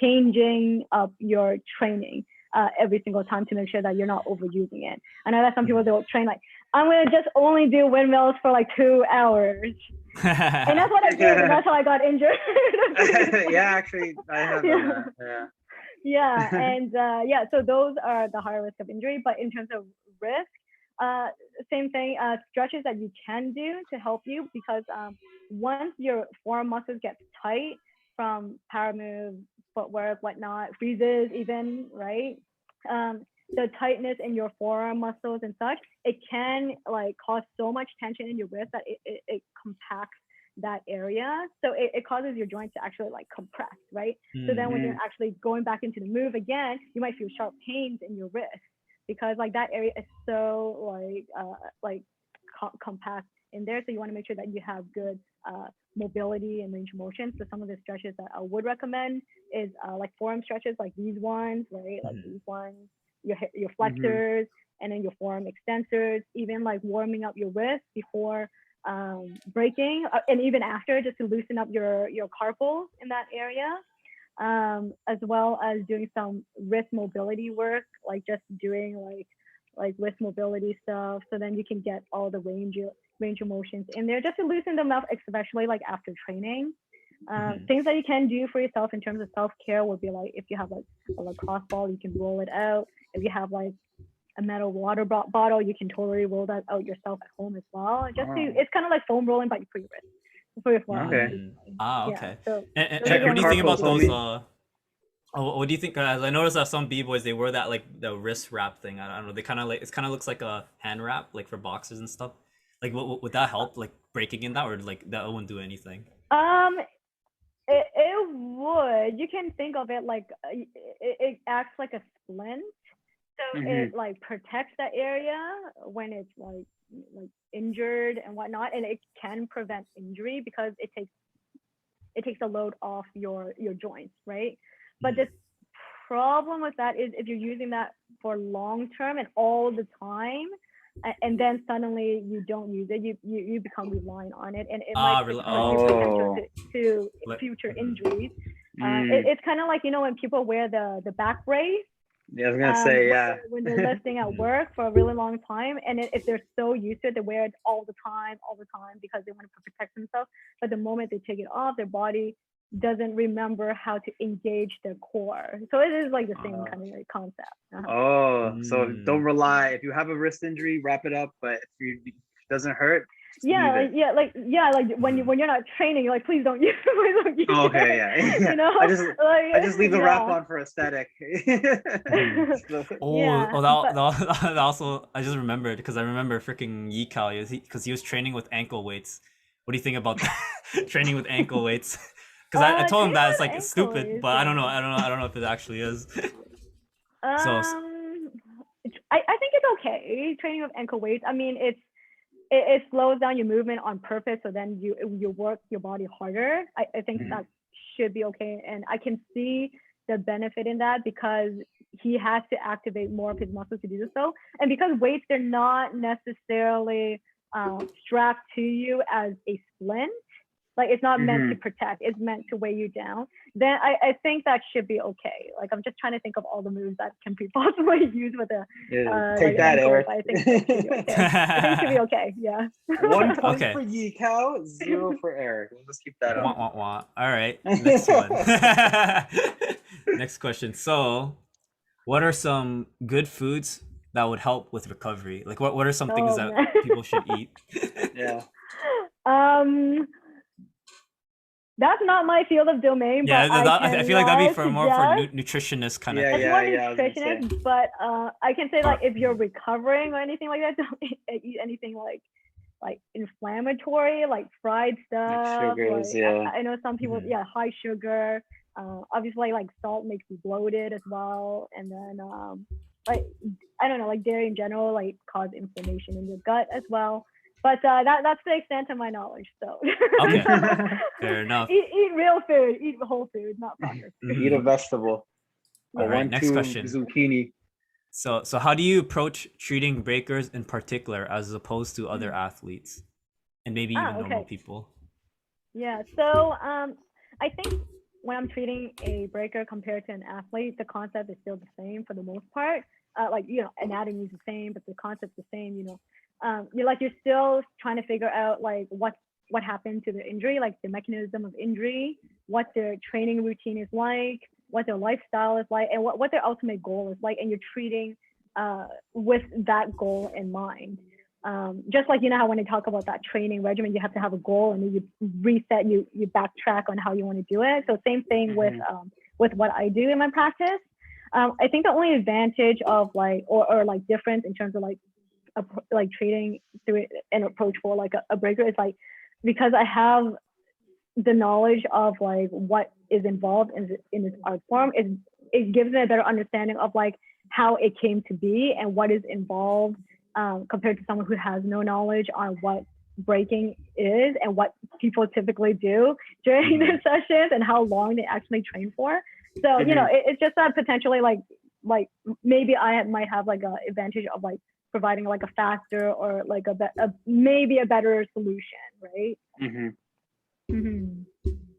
changing up your training every single time to make sure that you're not overusing it. I know that some people they'll train like, I'm gonna just only do windmills for like 2 hours, and that's what I did, and that's how I got injured. Yeah, actually, I have done that. Yeah. Yeah, and so those are the higher risk of injury. But in terms of risk, same thing, stretches that you can do to help you, because once your forearm muscles get tight from power moves, footwork, whatnot, freezes even, right? The tightness in your forearm muscles and such, it can like cause so much tension in your wrist that it compacts that area. So it causes your joints to actually like compress, right? So then when you're actually going back into the move again, you might feel sharp pains in your wrist because like that area is so compact in there. So you want to make sure that you have good mobility and range of motion. So some of the stretches that I would recommend is like forearm stretches, like these ones, right? Like these ones, your flexors, and then your forearm extensors, even like warming up your wrist before breaking, and even after, just to loosen up your carpals in that area, as well as doing some wrist mobility work, like just doing like wrist mobility stuff, so then you can get all the range of motions in there, just to loosen them up, especially like after training. Things that you can do for yourself in terms of self-care would be like, if you have like a lacrosse ball, you can roll it out. If you have like a metal water bottle, you can totally roll that out yourself at home as well. It's kind of like foam rolling, but for your wrist, for your forearm. Okay. Okay. Yeah, so And Check what do you your think about carpals, those? homie. What do you think? I noticed that some b-boys, they wear that like the wrist wrap thing. I don't know. They kind of like, it kind of looks like a hand wrap, like for boxers and stuff. Like, would that help, like breaking in that, or like that wouldn't do anything? It would. You can think of it like it acts like a splint, so it like protects that area when it's like injured and whatnot, and it can prevent injury because it takes a load off your joints, right? But the problem with that is if you're using that for long term and all the time, and then suddenly you don't use it, you become reliant on it, and it might put potential to future injuries. It's kind of like, when people wear the back brace. Yeah, I was gonna say, yeah. When they're lifting at work for a really long time, and if they're so used to it, they wear it all the time because they want to protect themselves. But the moment they take it off, their body doesn't remember how to engage their core. So it is like the same kind of like concept. So don't rely. If you have a wrist injury, wrap it up. But if it doesn't hurt, like when you're not training, you're like, please don't use it. Okay, yeah. I just leave the wrap on for aesthetic. That also, I just remembered, because I remember freaking Yikao, because he was training with ankle weights. What do you think about that? Training with ankle weights? Because I told him that it's like stupid, but I don't know if it actually is. I think it's okay training with ankle weights. I mean, it slows down your movement on purpose, so then you work your body harder. I think that should be okay, and I can see the benefit in that because he has to activate more of his muscles to do so, and because weights, they're not necessarily strapped to you as a splint. like it's not meant to Mhm. protect, it's meant to weigh you down, then I think that should be okay. Like I'm just trying to think of all the moves that can be possibly used with a Yeah, like take an that, ankle, Eric. but I think it should be okay. I think it should be okay. Yeah. 1 point Okay. for Yi Cow, 0 for Eric. We'll just keep that Wah, up. wah, wah. All right, next one. Next question. So, what are some good foods that would help with recovery? Like, what are some things Oh that man. people should eat? Yeah. um, that's not my field of domain, Yeah, but I I can feel like that'd be for more for suggest. nutritionist kind of Yeah, thing. It's more I was gonna say. nutritionist, but I can say like Or- if you're recovering or anything like that, don't eat anything like inflammatory, like fried stuff. sugars, Like yeah. I know some people, Mhm. yeah, high sugar. Obviously, like salt makes you bloated as well, and then like I don't know, like dairy in general, like cause inflammation in your gut as well. But that's the extent of my knowledge. So Okay, fair enough. eat real food, eat whole food, not processed. Eat a Mhm. vegetable. All A right, 1, next 2 question. zucchini. So how do you approach treating breakers in particular as opposed to other athletes and maybe even normal Okay. people? Yeah. So I think when I'm treating a breaker compared to an athlete, the concept is still the same for the most part. Like anatomy is the same, but the concept's the same. You're still trying to figure out like what happened to the injury, like the mechanism of injury, what their training routine is like, what their lifestyle is like, and what their ultimate goal is like, and you're treating with that goal in mind. Just like how when I talk about that training regimen, you have to have a goal and then you reset, you backtrack on how you want to do it. So same thing with what I do in my practice. I think the only advantage of like or like difference in terms of like treating through an approach for like a breaker is like because I have the knowledge of like what is involved in this art form, it gives me a better understanding of like how it came to be and what is involved compared to someone who has no knowledge on what breaking is and what people typically do during their sessions and how long they actually train for. So it's just that potentially like maybe I might have like an advantage of like providing like a faster or like maybe a better solution, right?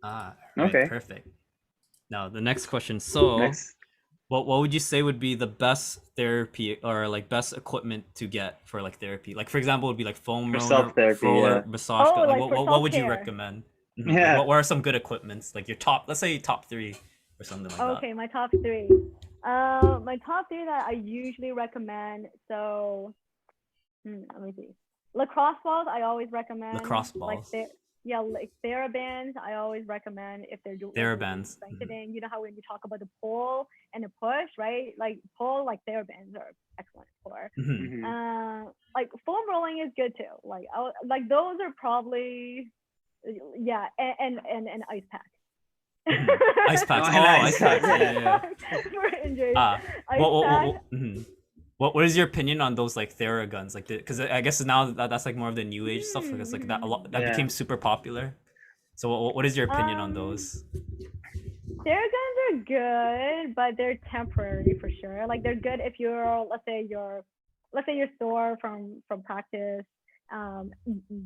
Right, Okay. perfect. Now the next question. So Next. what would you say would be the best therapy or like best equipment to get for like therapy? Like for example, it would be like foam For roller, self-therapy, roller, yeah. massage gun. Like for What would you self-care. recommend? Yeah. Like, what are some good equipments? Like your top, let's say top 3 or something like that. Okay, my top 3. My top 3 that I usually recommend. So let me see. Lacrosse balls, I always recommend. Lacrosse balls. Like TheraBands, I always recommend if they're doing TheraBands. strengthening. You know how when you talk about the pull and the push, right? Like pull, like TheraBands are excellent for. Like foam rolling is good too. Like those are probably and an ice pack. Ice packs. Oh, Ice ice packs. packs, Yeah. For injuries. What is your opinion on those like TheraGuns? Like, because I guess now that's like more of the new age stuff. Because like that became super popular. So what is your opinion on those? TheraGuns are good, but they're temporary for sure. Like they're good if let's say you're sore from practice.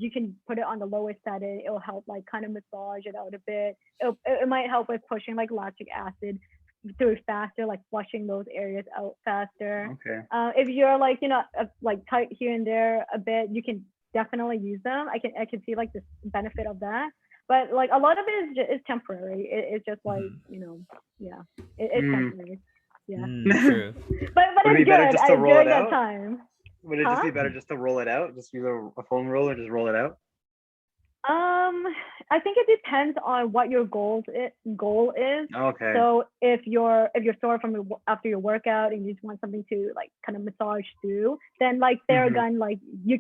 You can put it on the lowest setting. It'll help like kind of massage it out a bit. It might help with pushing like lactic acid through faster, like flushing those areas out faster. Okay. If you're like like tight here and there a bit, you can definitely use them. I can see like the benefit of that. But like a lot of it is temporary. It's just like it's temporary. Yeah. True. But Would it it's be better good. just to roll it during that out? time. Would it just be better just to roll it out? Just use a foam roller, just roll it out? I think it depends on what your goal is. Okay. So if you're sore from after your workout and you just want something to like kind of massage through, then like TheraGun, like you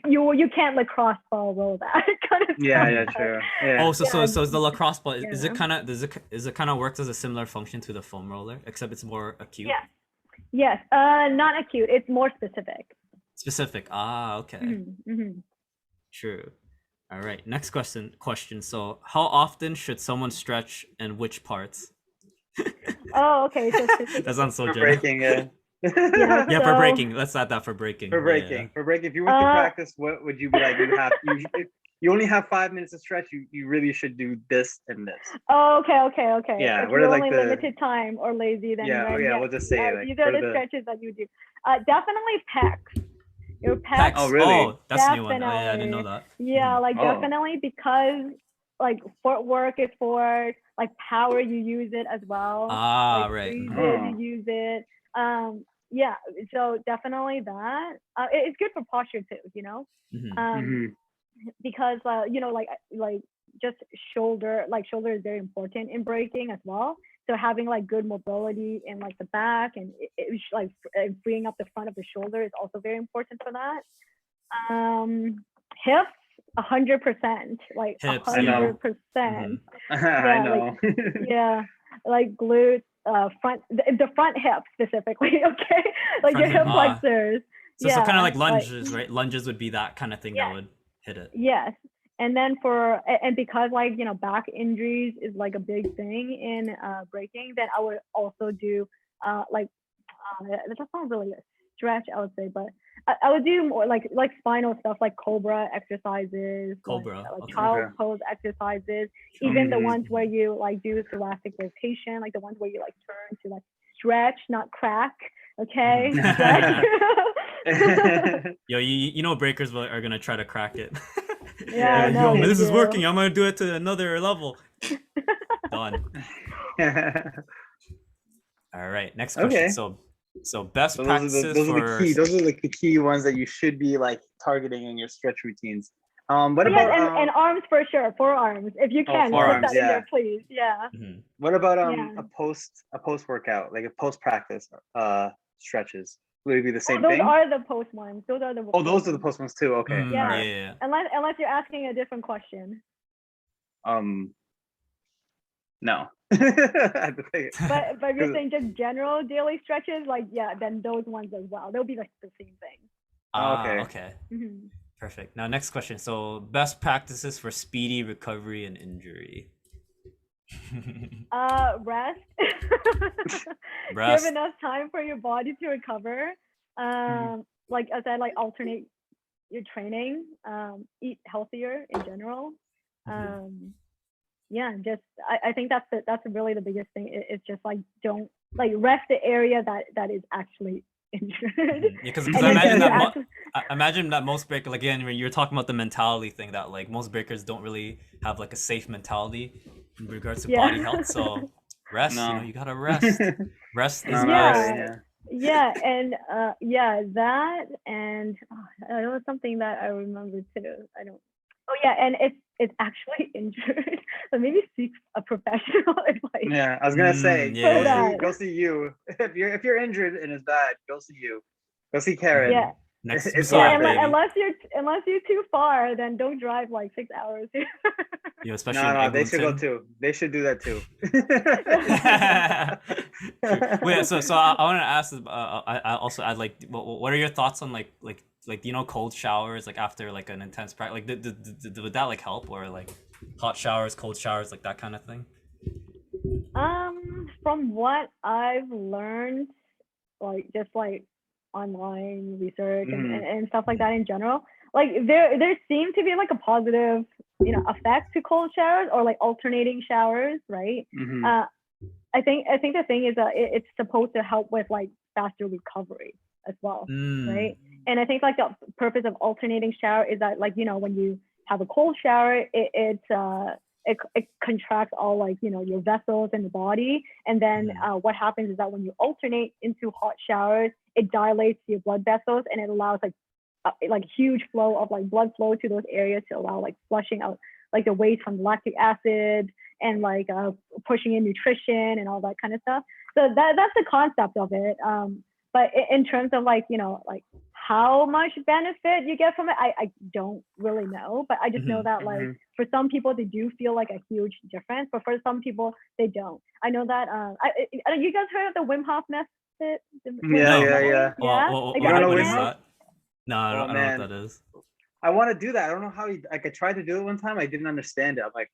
can't lacrosse ball roll that kind of Yeah, stuff. true. Yeah. Oh, so is the lacrosse ball? Is it Yeah. kind of is it kind of works as a similar function to the foam roller, except it's more acute? Yeah. Yes. Not acute. It's more specific. Specific. Okay. True. All right. Next question. So, how often should someone stretch and which parts? Oh, okay. So That sounds so For general. breaking, yeah. Yeah, for so- breaking. Let's add that for breaking. For breaking. Yeah. For breaking. If you went to practice, what would you be like? you only have 5 minutes to stretch, you really should do this and this. Oh, okay. Yeah, If what you're are like only the limited time or lazy, then yeah, then we'll just say like these are what the are the stretches that you do. Definitely pecs. Your Pecs. pecs, Oh, really? Oh, that's a new one. Oh, yeah, I didn't know definitely. that. Yeah, Mhm. like Oh. definitely because like footwork is for like power, you use it as well. Ah, Like right. freezes, Mhm. you use it. Yeah, so definitely that. It's good for posture too, you know. Mhm. Mhm. Because you know, like just shoulder is very important in breaking as well. So having like good mobility in like the back and like freeing up the front of the shoulder is also very important for that. Hips, 100%, like Hips, I know. 100%. I Yeah, know. Yeah, like glutes, front the front hip specifically. Okay, like your Front hip. hip flexors. So Yeah, kind of like lunges, right? Lunges would be that kind of thing that Yes. would hit it. Yes. And then and because like, you know, back injuries is like a big thing in breaking, then I would also do that sounds really a stretch, I would say, but I would do more like spinal stuff like cobra exercises, Cobra. like Okay. child's Okay. pose exercises, even the Mhm. ones where you like do thoracic rotation, like the ones where you like turn to like stretch, not crack. Okay, stretch. Yo, you know breakers are gonna try to crack it. Yeah, Like, no, yo, man, they this is do. working. I'm gonna do it to another level. Done. All right, next question. Okay. So best So practices those are the for key. Those are like the key ones that you should be like targeting in your stretch routines. What Yes, about and arms for sure, forearms. If you oh, can, put forearms, that in yeah. there, please. Yeah. Mhm. What about Yeah. a post workout, like a post practice stretches? Would it be the Oh, same those thing? are the post ones. Those are the Oh, those are the ones. post ones too. Okay. Mm, Yeah. All right. yeah. Unless you're asking a different question. No. I had to think. But if you're 'Cause- saying just general daily stretches, like yeah, then those ones as well. They'll be like the same thing. Okay. Okay. Mm-hmm. Perfect. Now, next question. So, best practices for speedy recovery and injury. Rest. Rest. Give enough time for your body to recover. Like I said, like alternate your training. Eat healthier in general. Yeah, just I think that's really the biggest thing. It's just like don't like rest the area that is actually injured. Because And I then imagine you that actually- I imagine that most breakers, like, again, when you're talking about the mentality thing, that like most breakers don't really have like a safe mentality in regards to Yeah. body health. So rest, you know, No. you gotta rest. Rest is No, not Yeah. really, best. Yeah, and that and it was something that I remember too. I don't. Oh yeah, and it's actually injured. So maybe seek a professional advice. Yeah, I was gonna say, yeah. go see you. If you're injured and it's bad, go see you. Go see Karen. Yeah. Next It's massage, worth it. baby. Unless you're too far, then don't drive like 6 hours. You know, especially No, in they should go Eglinton. too. They should do that too. True. Wait, so I want to ask. I also add like, what are your thoughts on like you know, cold showers like after like an intense practice? Like, would that like help, or like hot showers, cold showers, like that kind of thing? From what I've learned, like just like online research and stuff like that in general, like there seemed to be like a positive, you know, effect to cold showers or like alternating showers, right? I think the thing is that it's supposed to help with like faster recovery as well, right? And I think like the purpose of alternating shower is that, like, you know, when you have a cold shower, it contracts all, like, you know, your vessels in the body, and then what happens is that when you alternate into hot showers, it dilates your blood vessels and it allows like huge flow of like blood flow to those areas to allow like flushing out like the waste from lactic acid and like pushing in nutrition and all that kind of stuff. So that's the concept of it. But in terms of like, you know, like how much benefit you get from it, I don't really know. But I just know that like for some people they do feel like a huge difference, but for some people they don't. I know that you guys heard of the Wim Hof method? Yeah. Well, Like I don't know what what is it that? No, I don't know man. what that is. I want to do that. I don't know how like I tried to do it one time. I didn't understand it. I'm like,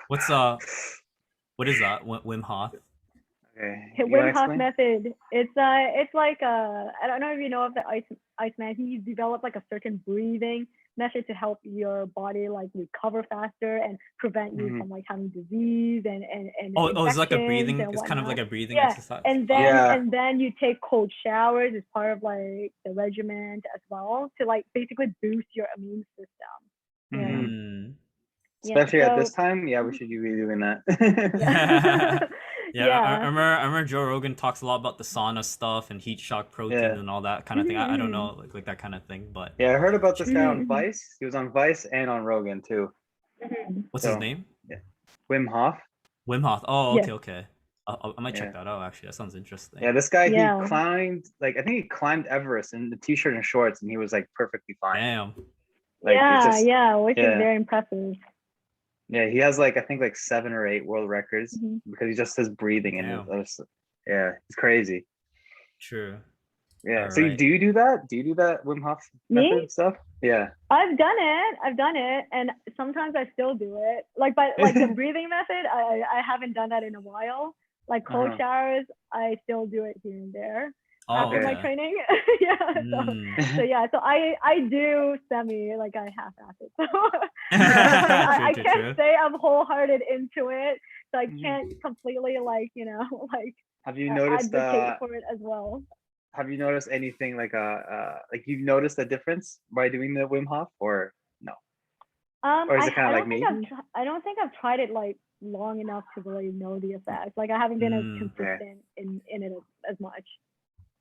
What is that? Wim Hof? okay. Wim Hof method. It's like I don't know if you know of the Iceman. He developed like a certain breathing method to help your body like recover faster and prevent you Mhm. from like having disease and Oh, it's like a infections breathing. and It's kind of like whatnot. a breathing Yeah, exercise. and then Yeah. and then you take cold showers as part of like the regimen as well to like basically boost your immune system. Yeah, Mhm. Mm. yeah. Especially at this So time, yeah, we should be doing that. yeah, Yeah, I remember Joe Rogan talks a lot about the sauna stuff and heat shock proteins Yeah. and all that kind of thing. I don't Mhm, know, like that kind of thing, but Yeah, I heard about this guy on mhm, Vice. He was on Vice and on Rogan too. mhm. what's his So name? yeah, Wim Hof. Wim Hof. Oh, Yes, okay. I might Yeah, check that out actually. That sounds interesting. yeah. This guy, he yeah. climbed like I think he climbed Everest in the t-shirt and shorts, and he was like perfectly fine. Damn. Like it's Yeah, just yeah, which is yeah, very impressive. yeah. He has like I think like 7 or 8 world records Mhm. because he just his breathing and Damn. yeah, it's crazy. True. Yeah. All So right. do you do that? Do you do that Wim Hof Me? method stuff? Yeah. I've done it, and sometimes I still do it. Like, but like the breathing method, I haven't done that in a while. Like cold Uh-huh. showers, I still do it here and there Oh, after my okay. training. Yeah, so yeah, so I do semi like I half-ass it. So I True, can't true. say I'm wholehearted into it, so I Mhm. can't completely like like Have you noticed advocate for it as well. have you noticed anything like you've noticed a difference by doing the Wim Hof or no? Or is it kind I of like don't think me? I don't think I've tried it like long enough to really know the effects. Like I haven't been as Mm. Okay. consistent in it as much.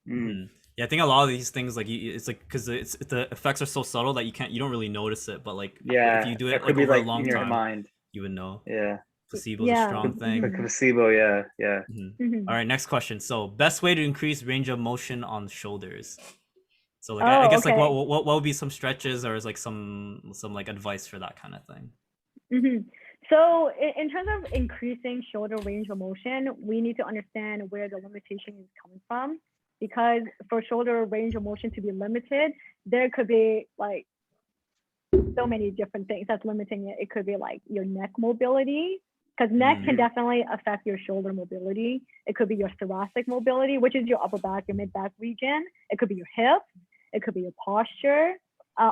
Mm. Yeah, I think a lot of these things like it's like because the effects are so subtle that you don't really notice it, but like if Yeah, you do it it could like be over a like long in your time, mind. you would know. Yeah, Placebo's a Yeah. strong the thing. placebo. Yeah, yeah. Mhm. All right, next question. So, best way to increase range of motion on shoulders. So, like, I Oh, guess like okay. what would be some stretches or is like some like advice for that kind of thing? Mhm. So in terms of increasing shoulder range of motion, we need to understand where the limitation is coming from. Because for shoulder range of motion to be limited, there could be like so many different things that's limiting it. It could be like your neck mobility, because neck can Mhm. definitely affect your shoulder mobility. It could be your thoracic mobility, which is your upper back, your mid back region. It could be your hips. It could be your posture.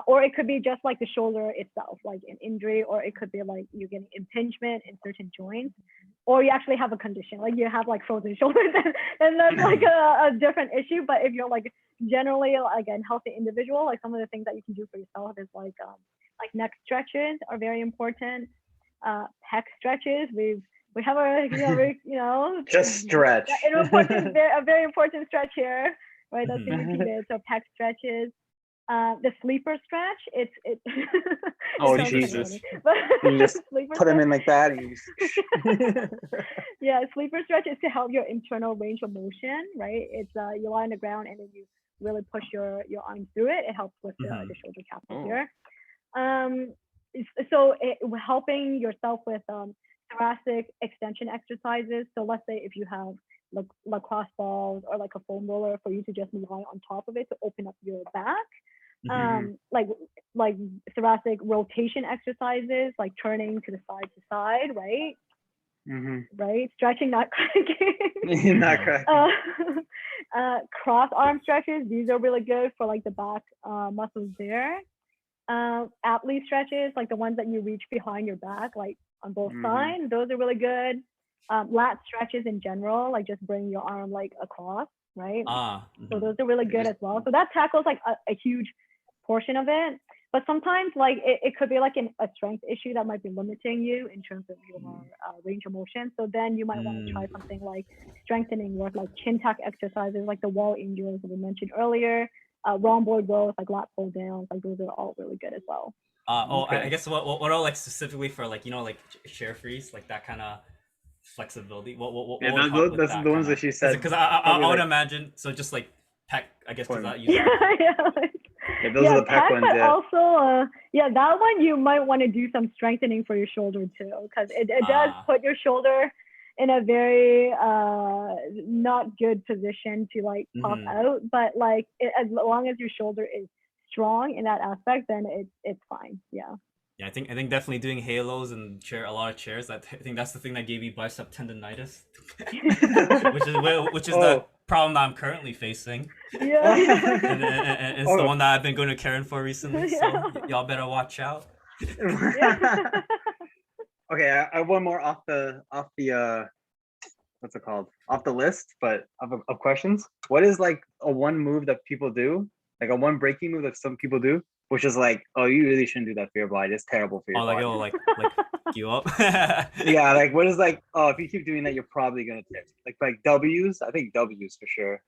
Or it could be just like the shoulder itself, like an injury, or it could be like you're getting impingement in certain joints, or you actually have a condition, like you have like frozen shoulders, and that's like a different issue. But if you're like generally like a healthy individual, like some of the things that you can do for yourself is like neck stretches are very important. Pec stretches, we have a Just stretch. a very important stretch here, right? That's been repeated. So pec stretches. The sleeper stretch, it Oh, sounds kind of Jesus. funny, but You just sleeper put them stretch, in like that. And you yeah, sleeper stretch is to help your internal range of motion, right? It's you lie on the ground and then you really push your arms through it. It helps with the shoulder capsule Oh. here. So helping yourself with thoracic extension exercises. So let's say if you have like lacrosse balls or like a foam roller, for you to just lie on top of it to open up your back. Like thoracic rotation exercises, like turning to the side, right? Right, stretching, not cracking. Not correct. Cross arm stretches, these are really good for like the back muscles there. Athlete stretches, like the ones that you reach behind your back, like on both sides, those are really good. Lat stretches in general, like just bring your arm like across, right? So those are really good as well. So that tackles like a huge portion of it. But sometimes like it could be like a strength issue that might be limiting you in terms of your range of motion. So then you might want to try something like strengthening work, like chin tuck exercises, like the wall angels that we mentioned earlier, rhomboid rows, like lat pull downs, like those are all really good as well. I guess what are like specifically for like like chair freeze, like that kind of flexibility. What would help with that's that the ones kinda, that she said. because I would like, imagine so just like pec, I guess, because that Yeah, those are the pec ones. but Yeah. also that one you might want to do some strengthening for your shoulder too, because it does put your shoulder in a very not good position to like pop out. But like as long as your shoulder is strong in that aspect, then it's fine. Yeah. Yeah, I think definitely doing halos and a lot of chairs. I think that's the thing that gave me bicep tendonitis, which is problem that I'm currently facing. Yeah. And it's the Oh. one that I've been going to Karen for recently. So y'all better watch out. Yeah. Okay, I have one more off the what's it called? Off the list, but of questions. What is like a one move that people do, like a one breaking move that some people do, which is like, oh, you really shouldn't do that for your body. It's terrible for your Oh, like body. it'll like fuck you up. Yeah, like what is like, oh, if you keep doing that, you're probably gonna tip. Like W's, I think W's for sure.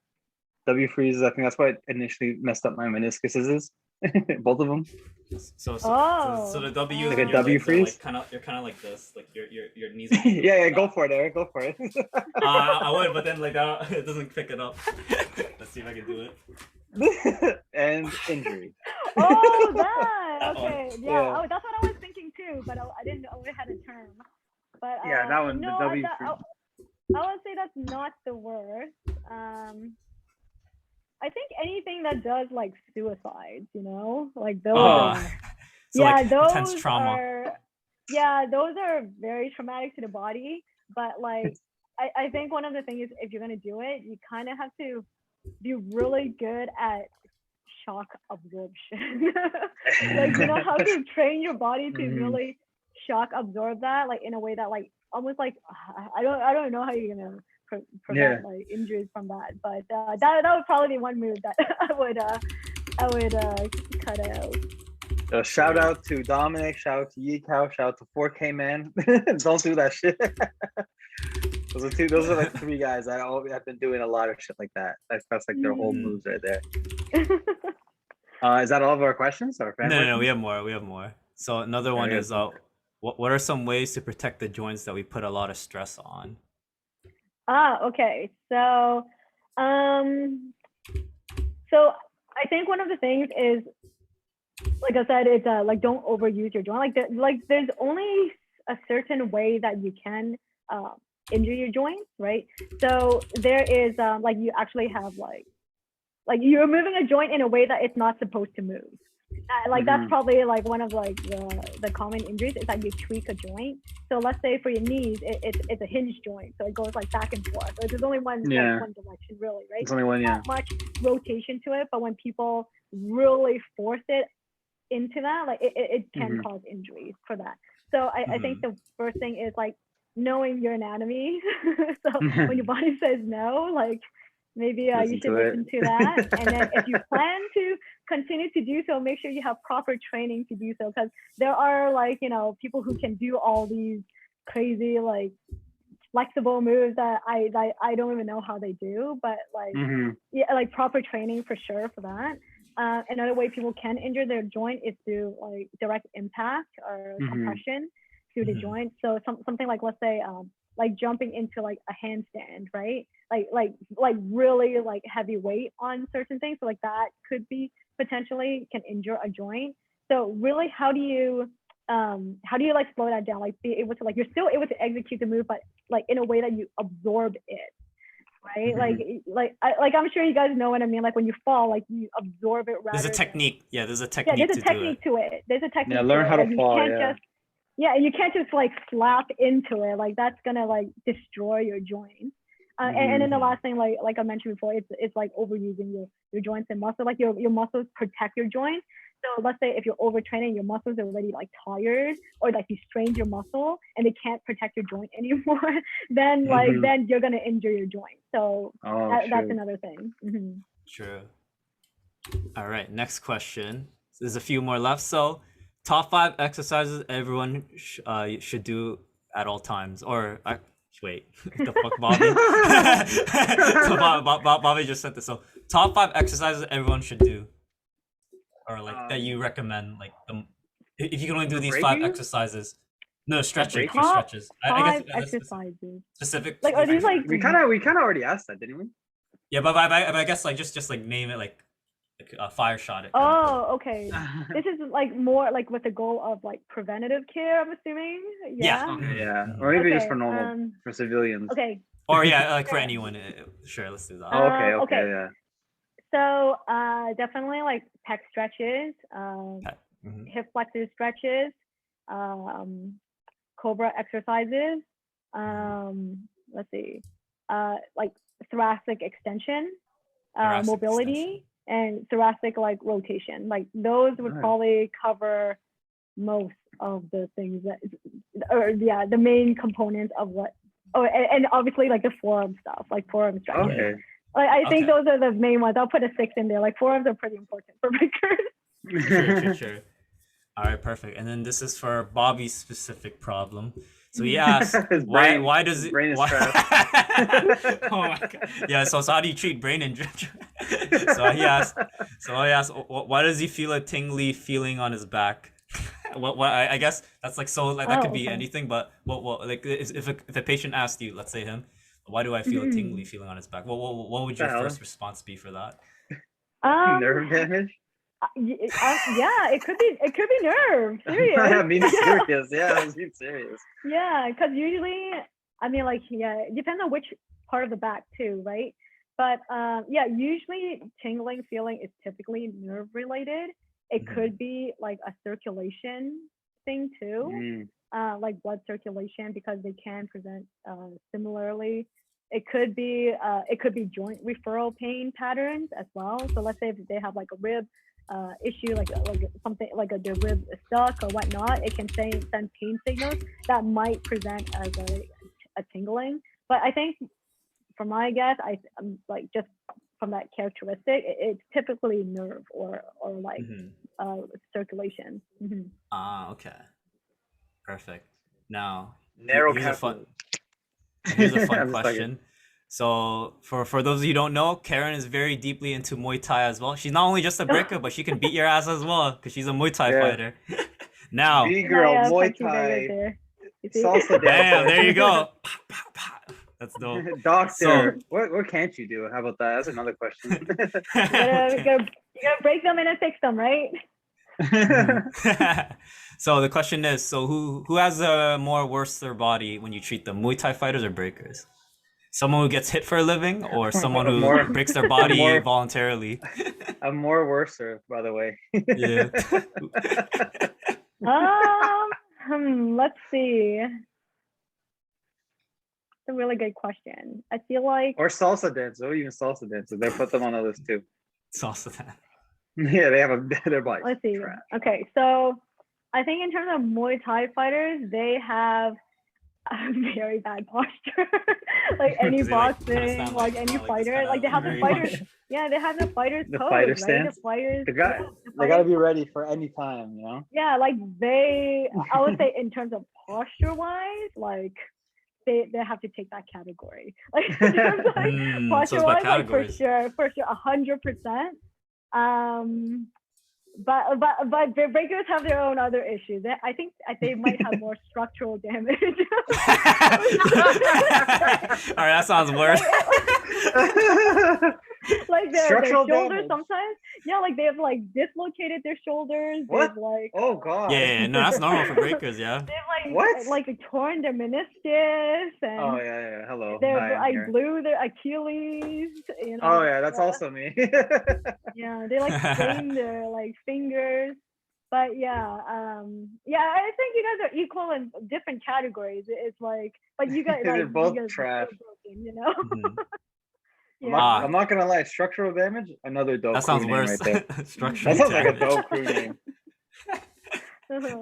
W freezes, I think that's what initially messed up my meniscuses. Both of them. So the W, Like a and your W legs are freeze? like you're kind of like this, like your knees. Yeah, go for it, Eric. Go for it. I would, but then like it doesn't pick it up. Let's see if I can do it. And injury. Oh, that. That one. Okay. Yeah. Yeah. Oh, that's what I was thinking too, but I didn't know it had a term. But Yeah, that one, the no, W I would say that's not the worst. I think anything that does like suicides, like those. Oh, Are, so yeah, like those intense trauma. those are very traumatic to the body. But like, I think one of the things is if you're gonna do it, you kind of have to be really good at shock absorption. Like how to train your body to really shock absorb that, like in a way that like almost like I don't know how you're gonna prevent like injuries from that, but that would probably be one move that I would cut out. So shout out to Dominic, shout out to Yeekow, shout out to 4K man. Don't do that shit. Those are like three guys that have been doing a lot of shit like that. That's like their whole moves right there. Is that all of our questions? Or No, we have more. We have more. So another one Okay. is what are some ways to protect the joints that we put a lot of stress on? Okay. So I think one of the things is, like I said, it's like don't overuse your joint. Like there's only a certain way that you can injure your joints, right? So there is like you actually have like you're moving a joint in a way that it's not supposed to move. Like that's probably like one of like the common injuries is that you tweak a joint. So let's say for your knees, it's a hinge joint, so it goes like back and forth. So there's only one one direction really, right? There's only one, yeah. Not much rotation to it, but when people really force it into that, like it can cause injuries for that. So I think the first thing is like knowing your anatomy. So when your body says no, like maybe you should listen to that. And then if you plan to continue to do so, make sure you have proper training to do so, because there are like people who can do all these crazy like flexible moves that I don't even know how they do, but like yeah, like proper training for sure for that. Another way people can injure their joint is through like direct impact or compression through the joint. So something like, let's say like jumping into like a handstand, right? Like really like heavy weight on certain things. So like that could be potentially can injure a joint. So really, how do you like slow that down? Like be able to like you're still able to execute the move, but like in a way that you absorb it, right? Like I'm sure you guys know what I mean. Like when you fall, like you absorb it. There's a technique. There's a technique. There's a technique to it. There's a technique. Yeah, learn how to fall. You can't just like slap into it. Like that's gonna like destroy your joints. And then the last thing, like I mentioned before, it's like overusing your joints and muscle. Like your muscles protect your joints. So let's say if you're overtraining, your muscles are already like tired, or like you strained your muscle and they can't protect your joint anymore, then then you're gonna injure your joint. So that's another thing. True. All right, next question. There's a few more left. So top 5 exercises everyone should do at all times. Or wait, the fuck, Bobby? So Bobby just sent this. So top 5 exercises everyone should do, or like that you recommend. Like if you can only do these 5 exercises. No, stretching. Stretches. I guess exercises. Specific. Like are these like we kind of already asked that, didn't we? Yeah, but I guess like just like name it like fire shot it. Oh, okay. This is like more like with the goal of like preventative care, I'm assuming. Yeah. Okay, yeah. Or maybe just for normal, for civilians. Okay. Or yeah, like for anyone. Sure, let's do that. Okay, yeah. So definitely like pec stretches, hip flexor stretches, cobra exercises. Let's see, like thoracic extension, Thoracic mobility, and thoracic like rotation. Like those would Nice. probably cover most of the things that, or yeah, the main components of what. Oh, and obviously like the forearm stuff, like forearm stretches. Okay. Like I think Okay. those are the main ones. I'll put a 6 in there. Like forearms are pretty important for breakers. Sure. All right, perfect. And then this is for Bobby's specific problem. So he asked, His why brain- why does his it brain is why... trapped. Oh my god. Yeah, so how do you treat brain injury? so he asked why does he feel a tingly feeling on his back? What I guess that's like, so like that could be okay. anything, but what like if a patient asked you, let's say him, why do I feel a tingly feeling on his back? What would your The hell? first response be for that? Nerve damage? Yeah, it could be nerve. Serious. I mean, serious. Yeah, I was being serious. Yeah, because usually, I mean, like, yeah, it depends on which part of the back too, right? But yeah, usually tingling feeling is typically nerve related. It Mhm. could be like a circulation thing too, Mm. like blood circulation, because they can present similarly. It could be joint referral pain patterns as well. So let's say if they have like a rib issue, like something like their rib is stuck or whatnot, it can send pain signals that might present as a tingling. But I think, from my guess, I'm like, just from that characteristic, it's typically nerve or like circulation. Mhm. Ah, okay. Perfect. Now, Narrow here's a fun capsules. here's a fun I'm just like- question. So for those of you who don't know, Karen is very deeply into Muay Thai as well. She's not only just a breaker, but she can beat your ass as well because she's a Muay Thai Yeah. fighter. Now, Big girl, My, Muay punching bag right Thai, there. You see? salsa dancer. damn, there you go. That's dope. Doctor, what can't you do? How about that? That's another question. You gotta break them and then fix them, right? So the question is, so who has a more worser body when you treat them, Muay Thai fighters or breakers? Someone who gets hit for a living, or someone who More- breaks their body more- voluntarily? I'm more worser, by the way. Yeah. Let's see. It's a really good question. I feel like Or salsa dancer, or even salsa dancer. They put them on the list too. It's also that. Yeah, they have their body. let's see. trash. Okay, so I think in terms of Muay Thai fighters, they have a very bad posture. Like any 'Cause they, like, boxing, kinda stand like like- any just fighter, kinda like they have the very fighters. much- Yeah, they have the fighters The pose, fighter right? stance? The fighters. They gotta be ready for any time, you know? Yeah, like I would say in terms of posture wise, like they have to take that category. Like in terms of, like, So posture it's by wise, like for categories. sure, 100%. But the breakers have their own other issues. I think they might have more structural damage. All right, that sounds worse. Like their Structural shoulders damage. sometimes. Yeah, like they have like dislocated their shoulders. What? They've like Oh god. Yeah, no, that's normal for breakers, yeah. they've What? like torn their meniscus and Oh yeah. Hello. they've Hi, I'm like here. blew their Achilles. You know. Oh yeah, that's also me. Yeah, they like sprained their like fingers. But yeah, yeah, I think you guys are equal in different categories. It's like, but you guys They're like both you guys are trash. so broken, you know. Mhm. Yeah. I'm not gonna lie, structural damage, another dope That sounds crew name worse. right there. Structural That sounds like a damage. dope crew name.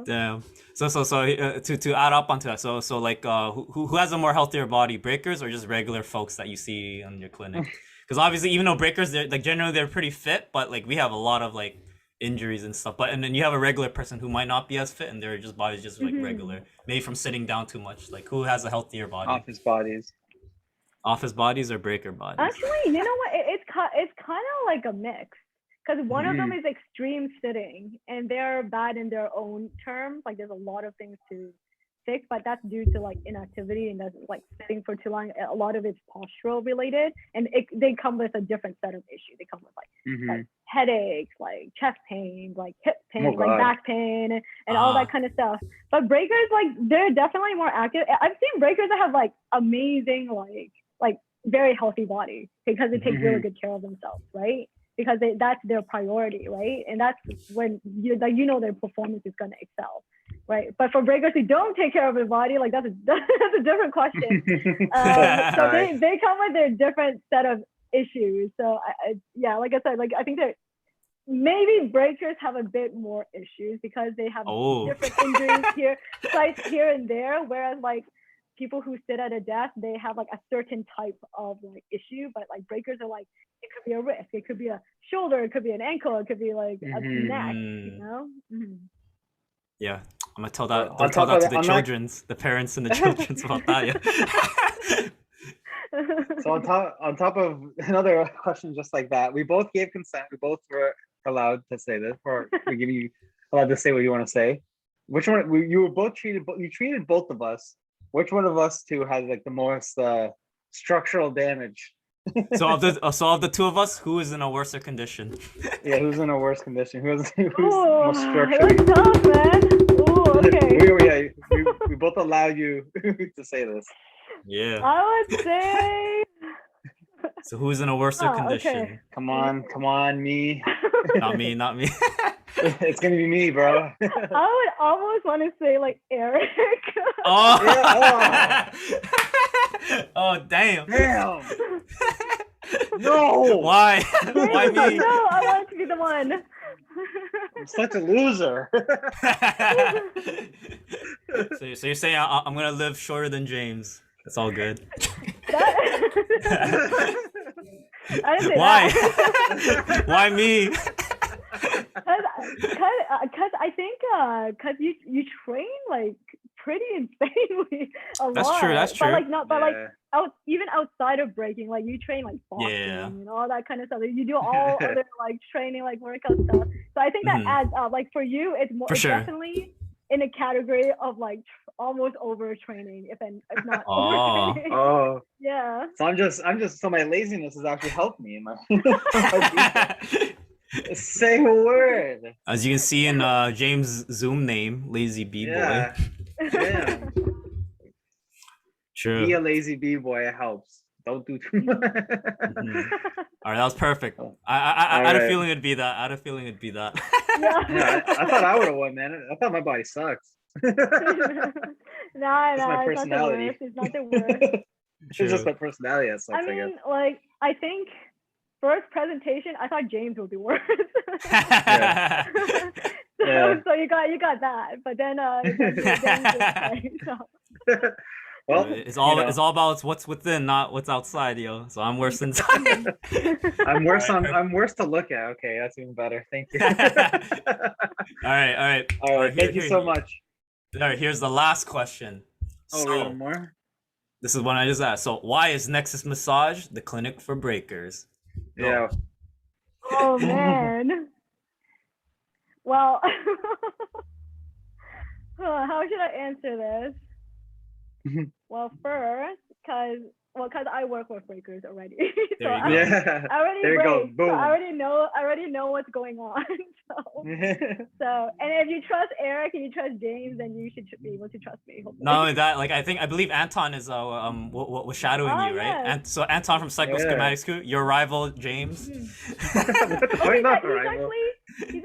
Damn. So to add up onto that, so like who has a more healthier body, breakers or just regular folks that you see in your clinic? Because obviously, even though breakers, they're like generally they're pretty fit, but like we have a lot of like injuries and stuff. But and then you have a regular person who might not be as fit and their just body's just like regular, maybe from sitting down too much. Like who has a healthier body? Office bodies. Office bodies or breaker bodies? Actually, you know what? It's kind of like a mix, because one of them is extreme sitting, and they're bad in their own terms. Like there's a lot of things to fix, but that's due to like inactivity and that's like sitting for too long. A lot of it's postural related, and they come with a different set of issues. They come with like headaches, like chest pain, like hip pain, Oh, like God. back pain, and all that kind of stuff. But breakers, like they're definitely more active. I've seen breakers that have like amazing, like very healthy body because they take really good care of themselves, right? Because that's their priority, right? And that's when you know their performance is gonna excel. right? But for breakers who don't take care of their body, like that's a different question. So they come with their different set of issues. So yeah, like I said, like I think that maybe breakers have a bit more issues because they have different injuries sites here and there, whereas like people who sit at a desk, they have like a certain type of like issue, but like breakers are like, it could be a wrist, it could be a shoulder, it could be an ankle, it could be like a neck, you know? Yeah, I'm gonna tell that. Don't tell that to the parents and the children's about that. Yeah. So on top of another question just like that, we both gave consent. We both were allowed to say this, or we give you allowed to say what you want to say. Which one? You were both treated. You treated both of us. Which one of us two has like the most structural damage? So of the two of us, who is in a worse condition? Yeah, who's in a worse condition? Who's Ooh, most structurally? that's tough, man. Ooh, okay. we both allow you to say this. Yeah. I would say. So who's in a worse condition? Okay. Come on, me. Not me. It's gonna be me, bro. I would almost want to say like Eric. Oh. Yeah, Oh damn. Damn. No. Why? Why me? No, I want to be the one. I'm such a loser. So you're saying I'm gonna live shorter than James? That's all good. I didn't say Why? that. Why me? Because I think because you train like pretty insanely a lot. That's true. But like not, but like even outside of breaking, like you train like boxing and all that kind of stuff. You do all other like training, like workout stuff. So I think that adds up. Like for you, it's more definitely in a category of like almost overtraining, if not overtraining. Oh. Yeah. So I'm just so my laziness has actually helped me in my say a word. As you can see in James' Zoom name, Lazy B Boy. Yeah. True. Be a lazy B boy. It helps. Don't do too much. All right, that was perfect. I had a feeling it'd be that. Yeah, I thought I would have won, man. I thought my body sucks. Nah, my it's personality. not the worst. It's just my personality that sucks, I mean, like, I think first presentation, I thought James would be worse. So you got that, but then well, it's all about what's within, not what's outside, yo. So I'm worse inside. I'm worse. I'm worse to look at. Okay, that's even better. Thank you. All right. Thank you so much. All right, here's the last question. Oh, we have more? This is one I just asked. So why is Nexus Massage the clinic for breakers? Yeah. Oh man. Well, how should I answer this? Well, first, because I work with breakers already. So I already break. So I already know what's going on. So and if you trust Eric and you trust James, then you should be able to trust me. Hopefully. Not only that, like I believe Anton is was shadowing you, right? Yes. And so Anton from Psychoschematic School, your rival James. He's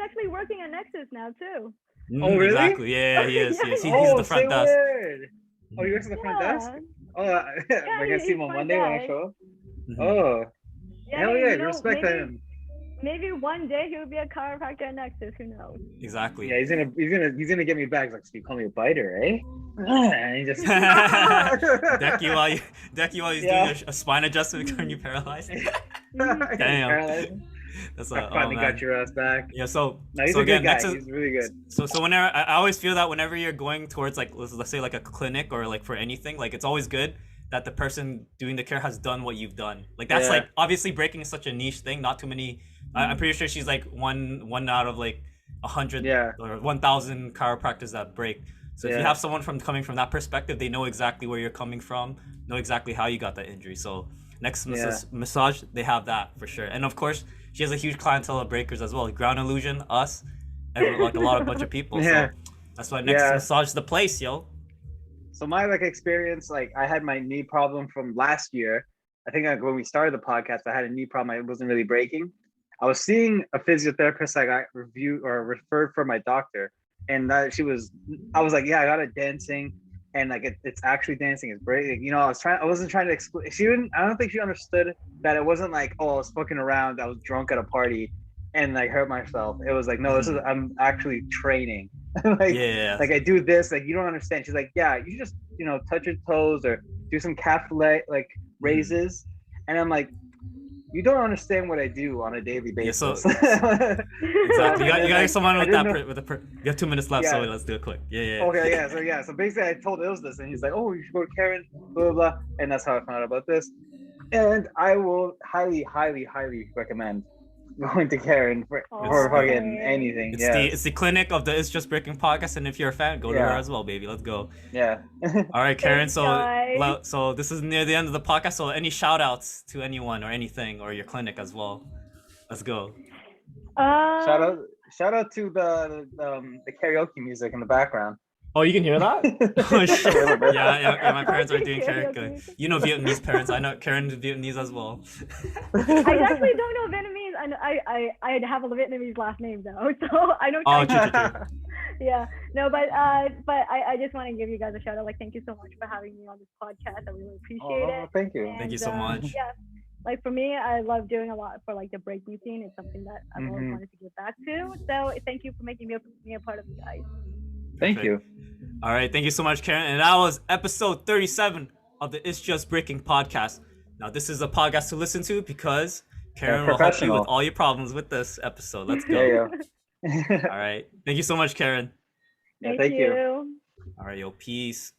actually working at Nexus now too. Oh really? Exactly. Yeah, he is. He's the front desk. Oh, he works at the front desk? Oh, I can see him on Monday when I show up. Oh, hell yeah, respect to him. Maybe one day he'll be a chiropractor at Nexus. Who knows? Exactly. Yeah, he's gonna get me back. He's like, so you call me a biter, eh? And he just deck you while he's doing a spine adjustment, turn you paralyzed. Damn. That's I finally got your ass back. Yeah, so he's a good guy. He's really good. So whenever I always feel that whenever you're going towards like let's say like a clinic or like for anything, like it's always good that the person doing the care has done what you've done. Like that's like obviously breaking is such a niche thing. Not too many. I'm pretty sure she's like one out of like 100 or 1,000 chiropractors that break. So if you have someone coming from that perspective, they know exactly where you're coming from, know exactly how you got that injury. So Nexus Massage, they have that for sure. And of course, she has a huge clientele of breakers as well. Ground Illusion, us, and like a bunch of people. So that's why Nexus Massage is the place, yo. So my experience, I had my knee problem from last year. I think when we started the podcast, I had a knee problem. It wasn't really breaking. I was seeing a physiotherapist. I got referred from my doctor, and that I was like, yeah, I got it dancing, and like it's actually dancing. It's great. You know, I wasn't trying to explain. I don't think she understood that it wasn't like, oh, I was fucking around. I was drunk at a party, and like hurt myself. It was like, no, I'm actually training. Like I do this. Like you don't understand. She's like, yeah, you just touch your toes or do some calf like raises, and I'm like, you don't understand what I do on a daily basis. Exactly. You got someone with that. You have 2 minutes left, Yeah. so let's do it quick. Yeah. Okay, yeah. So basically, I told Ilse this, and he's like, "Oh, you should go to Karen." Blah blah blah. And that's how I found out about this. And I will highly, highly, highly recommend going to Karen for fucking anything. It's the clinic of the It's Just Breaking podcast, and if you're a fan, go to her as well, baby. Let's go. Yeah. All right, Karen. Thanks, So this is near the end of the podcast. So any shout outs to anyone or anything or your clinic as well? Let's go. Shout out to the karaoke music in the background. Oh, you can hear that? Oh shit! Yeah. My parents are doing karaoke. You know Vietnamese parents. I know Karen's Vietnamese as well. I actually don't know Vietnamese. I have a Vietnamese last name though, so I know. Oh, true. Yeah, no, but I just want to give you guys a shout out. Like, thank you so much for having me on this podcast. I really appreciate it. Thank you. And, Thank you so much. Yeah, like for me, I love doing a lot for like the breaking scene. It's something that I've always wanted to give back to. So thank you for making me a part of you guys. Thank you. All right, thank you so much, Karen. And that was episode 37 of the It's Just Breaking podcast. Now, this is a podcast to listen to because Karen will help you with all your problems with this episode. Let's go. Yeah. All right. Thank you so much, Karen. Yeah, thank you. All right, yo, peace.